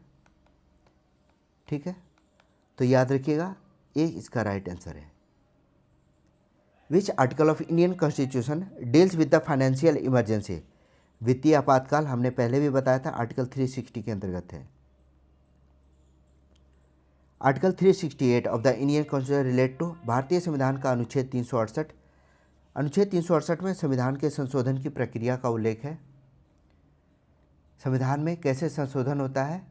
S1: ठीक है। तो याद रखिएगा ये इसका राइट आंसर है। Which article of Indian constitution deals with the financial emergency? वित्तीय आपातकाल हमने पहले भी बताया था, आर्टिकल 360 के अंतर्गत है। Article 368 of the Indian constitution relate to? भारतीय संविधान का अनुच्छेद 368। अनुच्छेद 368 में संविधान के संशोधन की प्रक्रिया का उल्लेख है। संविधान में कैसे संशोधन होता है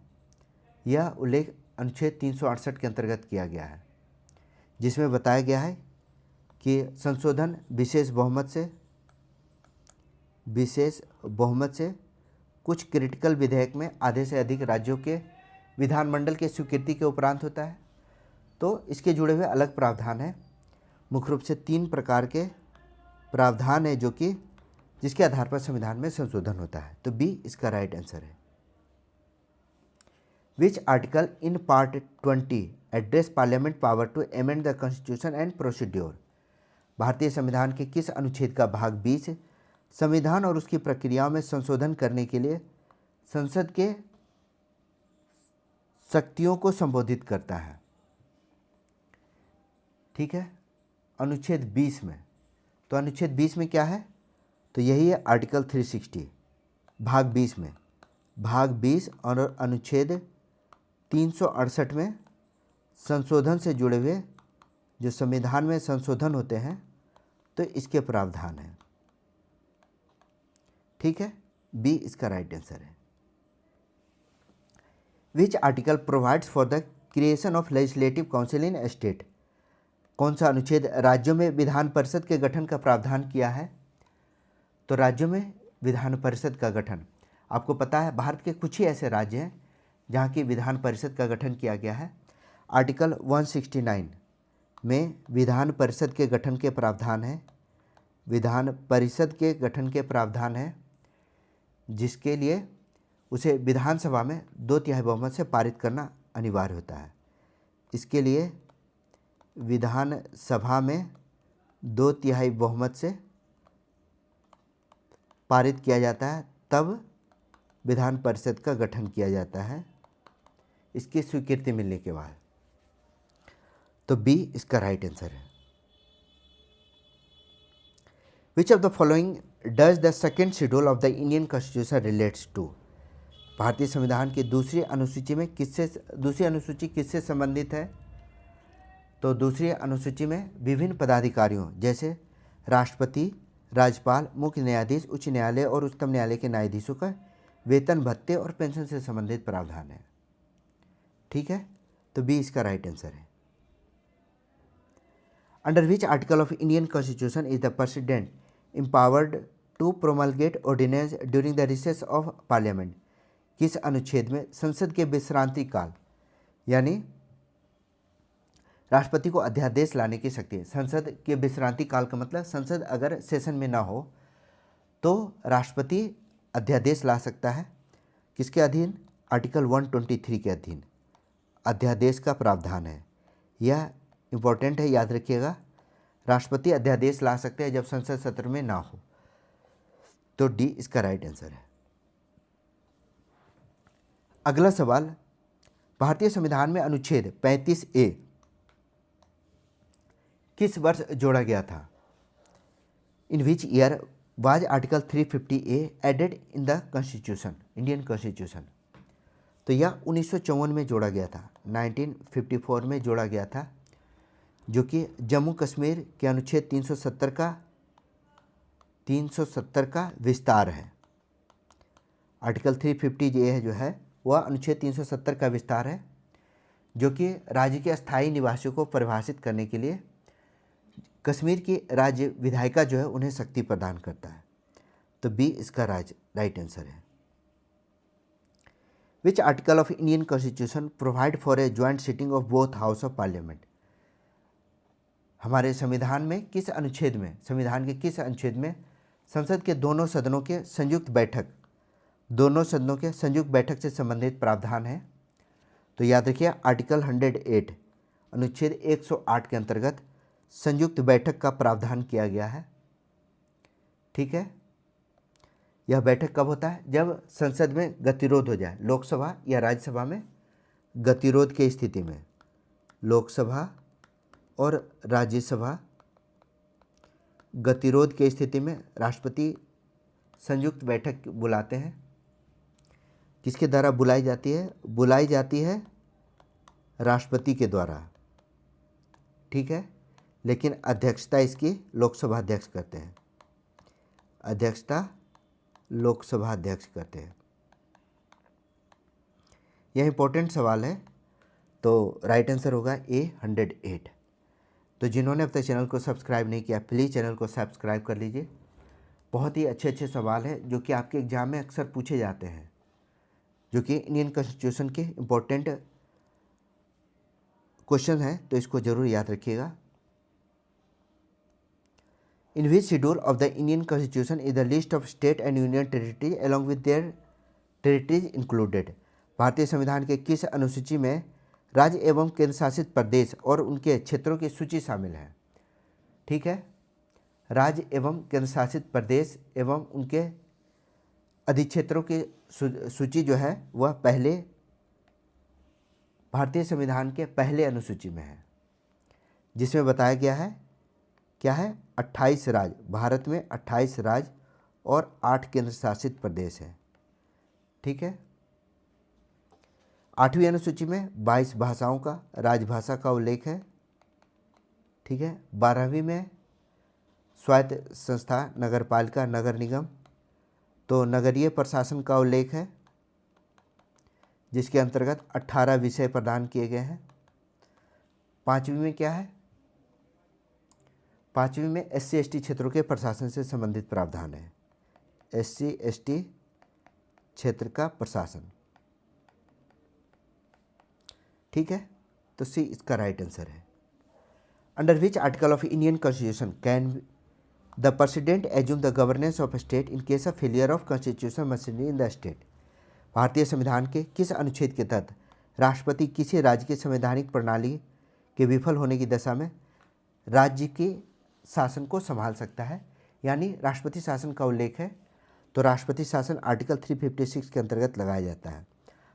S1: यह उल्लेख अनुच्छेद 368 के अंतर्गत किया गया है, जिसमें बताया गया है कि संशोधन विशेष बहुमत से कुछ क्रिटिकल विधेयक में आधे से अधिक राज्यों के विधानमंडल के स्वीकृति के उपरांत होता है। तो इसके जुड़े हुए अलग प्रावधान हैं, मुख्य रूप से 3 प्रकार के प्रावधान है जो कि जिसके आधार पर संविधान में संशोधन होता है। तो बी इसका राइट आंसर है। Which article in part 20 address parliament power to amend the constitution and procedure? भारतीय संविधान के किस अनुच्छेद का भाग 20 संविधान और उसकी प्रक्रियाओं में संशोधन करने के लिए संसद के शक्तियों को संबोधित करता है? ठीक है, अनुच्छेद 20 में। तो अनुच्छेद 20 में क्या है? तो यही है आर्टिकल 360 भाग 20 में, भाग 20 और अनुच्छेद 368 में संशोधन से जुड़े हुए जो संविधान में संशोधन होते हैं तो इसके प्रावधान हैं, ठीक है। बी इसका राइट आंसर है। Which article provides for the creation of legislative council in state? कौन सा अनुच्छेद राज्यों में विधान परिषद के गठन का प्रावधान किया है? तो राज्यों में विधान परिषद का गठन, आपको पता है भारत के कुछ ही ऐसे राज्य हैं जहाँ की विधान परिषद का गठन किया गया है। आर्टिकल 169 में विधान परिषद के गठन के प्रावधान है, विधान परिषद के गठन के प्रावधान है, जिसके लिए उसे विधानसभा में 2/3 बहुमत से पारित करना अनिवार्य होता है। इसके लिए विधानसभा में 2/3 बहुमत से पारित किया जाता है, तब विधान परिषद का गठन किया जाता है इसकी स्वीकृति मिलने के बाद। तो बी इसका राइट आंसर है। Which of the following does the second schedule of the Indian constitution relates to? भारतीय संविधान की दूसरी अनुसूची किससे संबंधित है? तो दूसरी अनुसूची में विभिन्न पदाधिकारियों जैसे राष्ट्रपति, राज्यपाल, मुख्य न्यायाधीश, उच्च न्यायालय और उच्चतम न्यायालय के न्यायाधीशों का वेतन, भत्ते और पेंशन से संबंधित प्रावधान है। ठीक है, तो बी इसका राइट आंसर है। Under which article of Indian constitution is the president empowered to promulgate ordinance during the recess of parliament? किस अनुच्छेद में संसद के विश्रांति काल यानी राष्ट्रपति को अध्यादेश लाने की शक्ति है? संसद के विश्रांति काल का मतलब संसद अगर सेशन में ना हो तो राष्ट्रपति अध्यादेश ला सकता है। किसके अधीन? आर्टिकल 123 के अधीन अध्यादेश का प्रावधान है। यह इम्पोर्टेंट है, याद रखिएगा। राष्ट्रपति अध्यादेश ला सकते हैं जब संसद सत्र में ना हो। तो डी इसका राइट आंसर है। अगला सवाल, भारतीय संविधान में अनुच्छेद 35A किस वर्ष जोड़ा गया था? In which year was article 350A added in the constitution, Indian constitution? तो यह 1954 में जोड़ा गया था, 1954 में जोड़ा गया था, जो कि जम्मू कश्मीर के अनुच्छेद 370 का विस्तार है। आर्टिकल 350 जो है वह अनुच्छेद 370 का विस्तार है, जो कि राज्य के अस्थायी निवासियों को परिभाषित करने के लिए कश्मीर की राज्य विधायिका जो है उन्हें शक्ति प्रदान करता है। तो बी इसका राइट आंसर है। Which article of Indian constitution provide for a joint sitting of both house of parliament? हमारे संविधान में किस अनुच्छेद में, संविधान के किस अनुच्छेद में संसद के दोनों सदनों के संयुक्त बैठक से संबंधित प्रावधान है? तो याद रखिए आर्टिकल 108 अनुच्छेद 108 के अंतर्गत संयुक्त बैठक का प्रावधान किया गया है। ठीक है, यह बैठक कब होता है? जब संसद में गतिरोध हो जाए, लोकसभा या राज्यसभा में गतिरोध की स्थिति में। लोकसभा और राज्यसभा गतिरोध की स्थिति में राष्ट्रपति संयुक्त बैठक बुलाते हैं। किसके द्वारा बुलाई जाती है? बुलाई जाती है राष्ट्रपति के द्वारा। ठीक है, लेकिन अध्यक्षता इसकी लोकसभा अध्यक्ष करते हैं। अध्यक्षता लोकसभा अध्यक्ष करते हैं। यह इंपॉर्टेंट सवाल है, तो राइट आंसर होगा ए 108। तो जिन्होंने अब तक चैनल को सब्सक्राइब नहीं किया प्लीज़ चैनल को सब्सक्राइब कर लीजिए। बहुत ही अच्छे अच्छे सवाल हैं जो कि आपके एग्जाम में अक्सर पूछे जाते हैं, जो कि इंडियन कॉन्स्टिट्यूशन के इम्पोर्टेंट क्वेश्चन हैं, तो इसको जरूर याद रखिएगा। In which schedule of the Indian constitution is the list of state and union territory along with their territories included? भारतीय संविधान के किस अनुसूची में राज्य एवं केंद्र शासित प्रदेश और उनके क्षेत्रों की सूची शामिल है? ठीक है, राज्य एवं केंद्र शासित प्रदेश एवं उनके अधिक्षेत्रों की सूची जो है वह पहले भारतीय संविधान के पहले अनुसूची में है, जिसमें बताया गया है क्या है? 28 राज्य, भारत में 28 राज्य और 8 केंद्र शासित प्रदेश हैं। ठीक है, 8वीं अनुसूची में 22 भाषाओं का राजभाषा का उल्लेख है। ठीक है, 12वीं में स्वायत्त संस्था, नगरपालिका, नगर निगम, तो नगरीय प्रशासन का उल्लेख है, जिसके अंतर्गत 18 विषय प्रदान किए गए हैं। 5वीं में क्या है? 5वीं में SC/ST क्षेत्रों के प्रशासन से संबंधित प्रावधान है। SC/ST क्षेत्र का प्रशासन। ठीक है, तो सी इसका राइट आंसर है। Under which article of Indian constitution can the president assume the governance of state in case of failure of constitution machinery in the state? भारतीय संविधान के किस अनुच्छेद के तहत राष्ट्रपति किसी राज्य की संवैधानिक प्रणाली के विफल होने की दशा में राज्य के शासन को संभाल सकता है? यानी राष्ट्रपति शासन का उल्लेख है, तो राष्ट्रपति शासन आर्टिकल 356 के अंतर्गत लगाया जाता है।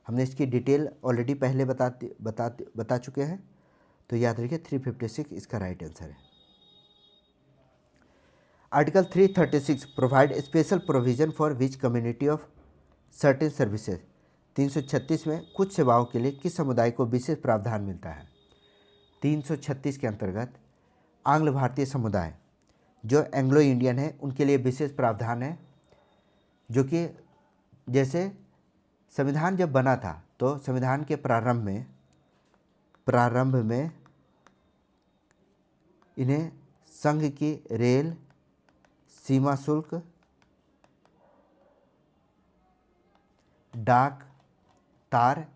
S1: हमने इसकी डिटेल ऑलरेडी पहले बता चुके हैं, तो याद रखिए 356 इसका राइट आंसर है। Article 336 provide special provision for which community of certain services. 336 में कुछ सेवाओं के लिए किस समुदाय को विशेष प्रावधान मिलता है? 336 के अंतर्गत आंग्ल भारतीय समुदाय जो एंग्लो इंडियन है उनके लिए विशेष प्रावधान है, जो कि जैसे संविधान जब बना था तो संविधान के प्रारंभ में इन्हें संघ की रेल, सीमा शुल्क, डाक, तार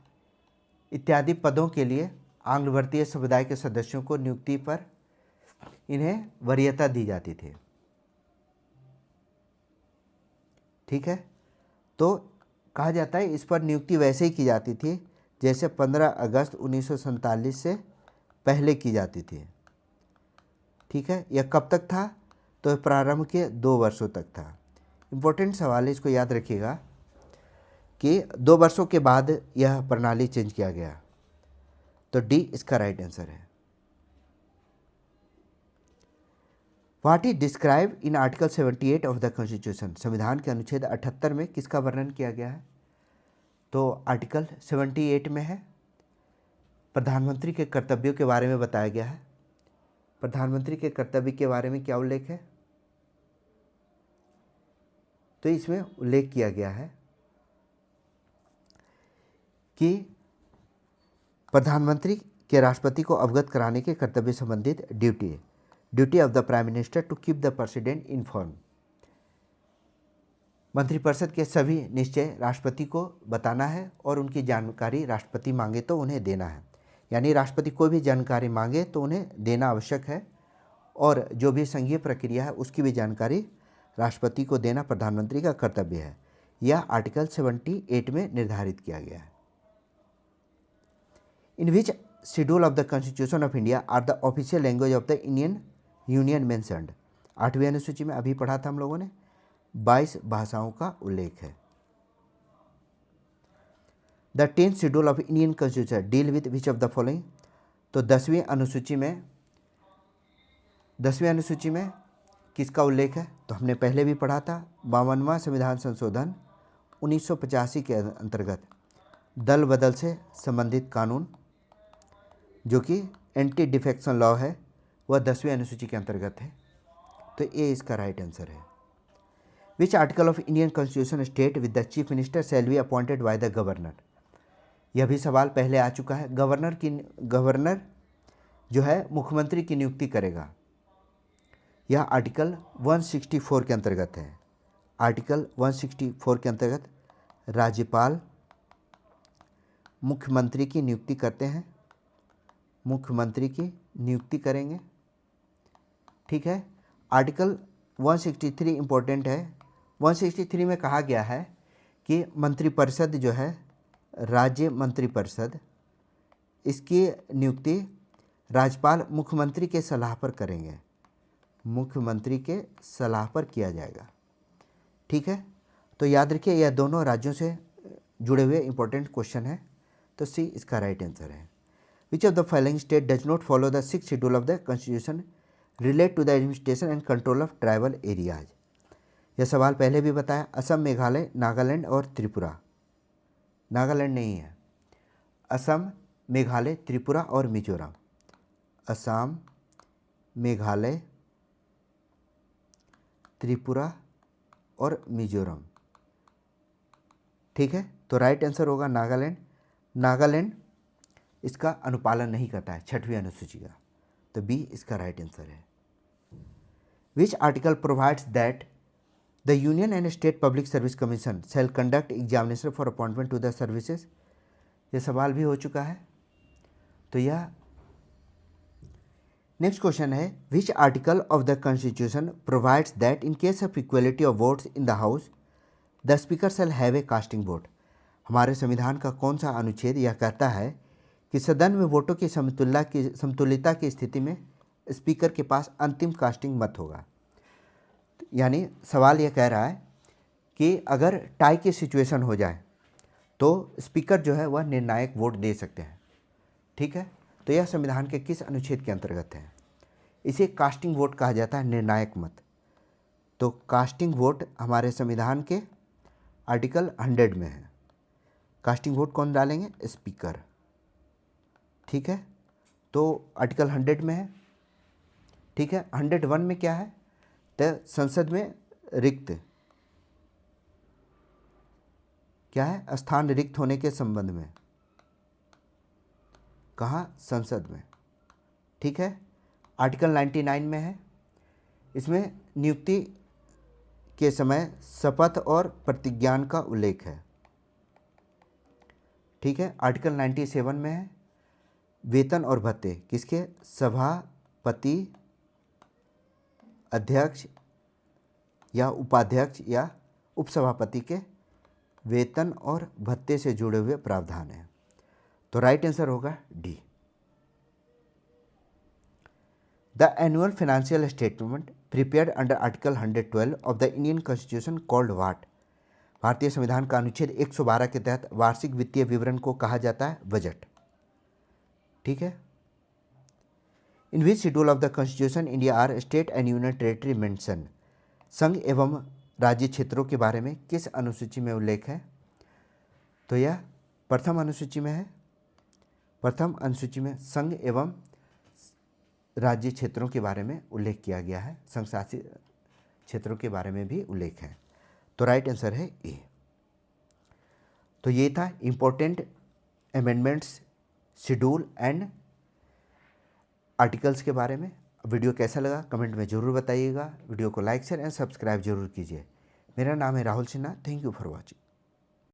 S1: इत्यादि पदों के लिए आंग्ल भारतीय समुदाय के सदस्यों को नियुक्ति पर इन्हें वरीयता दी जाती थी। ठीक है, तो कहा जाता है इस पर नियुक्ति वैसे ही की जाती थी जैसे 15 अगस्त 1947 से पहले की जाती थी। ठीक है, यह कब तक था? तो प्रारंभ के 2 वर्षों तक था। इम्पोर्टेंट सवाल है, इसको याद रखिएगा कि 2 वर्षों के बाद यह प्रणाली चेंज किया गया। तो डी इसका राइट आंसर है। What is describe in article 78 of the constitution. संविधान के अनुच्छेद 78 में किसका वर्णन किया गया है? तो आर्टिकल 78 में है प्रधानमंत्री के कर्तव्यों के बारे में बताया गया है। प्रधानमंत्री के कर्तव्य के बारे में क्या उल्लेख है? तो इसमें उल्लेख किया गया है कि प्रधानमंत्री के राष्ट्रपति को अवगत कराने के कर्तव्य संबंधित duty of the prime minister to keep the president inform. मंत्रिपरिषद के सभी निश्चय राष्ट्रपति को बताना है और उनकी जानकारी राष्ट्रपति मांगे तो उन्हें देना है। यानी राष्ट्रपति कोई भी जानकारी मांगे तो उन्हें देना आवश्यक है, और जो भी संघीय प्रक्रिया है उसकी भी जानकारी राष्ट्रपति को देना प्रधानमंत्री का कर्तव्य है। यह आर्टिकल 78 में निर्धारित किया गया है। In which schedule of the constitution of India are the official language of the Indian union mentioned. 8वीं अनुसूची में अभी पढ़ा था हम लोगों ने, 22 भाषाओं का उल्लेख है। The 10th schedule of Indian constitution deal with which of the following. तो 10वीं अनुसूची में किसका उल्लेख है? तो हमने पहले भी पढ़ा था, 52वां संविधान संशोधन 1985 के अंतर्गत दल बदल से संबंधित कानून जो कि एंटी डिफेक्शन लॉ है, वह 10वीं अनुसूची के अंतर्गत है। तो ये इसका राइट आंसर है। Which article of Indian constitution state with the chief minister shall be appointed by the governor. यह भी सवाल पहले आ चुका है। गवर्नर जो है मुख्यमंत्री की नियुक्ति करेगा। यह आर्टिकल 164 के अंतर्गत है। आर्टिकल 164 के अंतर्गत राज्यपाल मुख्यमंत्री की नियुक्ति करते हैं, मुख्यमंत्री की नियुक्ति करेंगे। ठीक है, आर्टिकल 163 इम्पोर्टेंट है। 163 में कहा गया है कि मंत्रिपरिषद जो है, राज्य मंत्रिपरिषद, इसकी नियुक्ति राज्यपाल मुख्यमंत्री के सलाह पर करेंगे, मुख्यमंत्री के सलाह पर किया जाएगा। ठीक है, तो याद रखिए यह दोनों राज्यों से जुड़े हुए इंपॉर्टेंट क्वेश्चन है। तो सी इसका राइट आंसर है। Which of the following state does not follow the 6th schedule of the constitution relate to the administration and control of tribal areas. यह सवाल पहले भी बताया। असम, मेघालय, नागालैंड और त्रिपुरा। नागालैंड नहीं है, असम, मेघालय, त्रिपुरा और मिजोरम। असम, मेघालय, त्रिपुरा और मिजोरम। ठीक है, तो राइट आंसर होगा नागालैंड। नागालैंड इसका अनुपालन नहीं करता है 6वीं अनुसूची का, तो बी इसका राइट आंसर है। Which article provides that the union and state public service commission shall conduct examination for appointment to the services. यह सवाल भी हो चुका है। तो यह नेक्स्ट क्वेश्चन है, which article of the constitution provides that in case of equality of votes in the house the speaker shall have a casting vote. हमारे संविधान का कौन सा अनुच्छेद यह कहता है कि सदन में वोटों की समतुल्यता की स्थिति में स्पीकर के पास अंतिम कास्टिंग मत होगा। यानी सवाल यह कह रहा है कि अगर टाई की सिचुएशन हो जाए तो स्पीकर जो है वह निर्णायक वोट दे सकते हैं। ठीक है, तो यह संविधान के किस अनुच्छेद के अंतर्गत है? इसे कास्टिंग वोट कहा जाता है, निर्णायक मत। तो कास्टिंग वोट हमारे संविधान के आर्टिकल 100 में है। कास्टिंग वोट कौन डालेंगे? स्पीकर। ठीक है, तो आर्टिकल 100 में है। ठीक है, 101 में क्या है? तो संसद में रिक्त, क्या है? स्थान रिक्त होने के संबंध में। कहाँ? संसद में। ठीक है, आर्टिकल 99 में है। इसमें नियुक्ति के समय शपथ और प्रतिज्ञान का उल्लेख है। ठीक है, आर्टिकल 97 में है वेतन और भत्ते किसके? सभापति, अध्यक्ष या उपाध्यक्ष या उपसभापति के वेतन और भत्ते से जुड़े हुए प्रावधान हैं। तो राइट आंसर होगा D. The annual financial statement prepared under article 112 of the Indian constitution called what? भारतीय संविधान का अनुच्छेद 112 के तहत वार्षिक वित्तीय विवरण को कहा जाता है बजट। ठीक है, in which schedule of the constitution India are state and union territory mention? संघ एवं राज्य क्षेत्रों के बारे में किस अनुसूची में उल्लेख है? तो यह प्रथम अनुसूची में है। प्रथम अनुसूची में संघ एवं राज्य क्षेत्रों के बारे में उल्लेख किया गया है। संघ शासित क्षेत्रों के बारे में भी उल्लेख है। तो राइट आंसर है ए। तो ये था important amendments, schedule and articles के बारे में। वीडियो कैसा लगा कमेंट में ज़रूर बताइएगा। वीडियो को लाइक शेयर एंड सब्सक्राइब जरूर कीजिए। मेरा नाम है Rahul Sinha. Thank you for watching.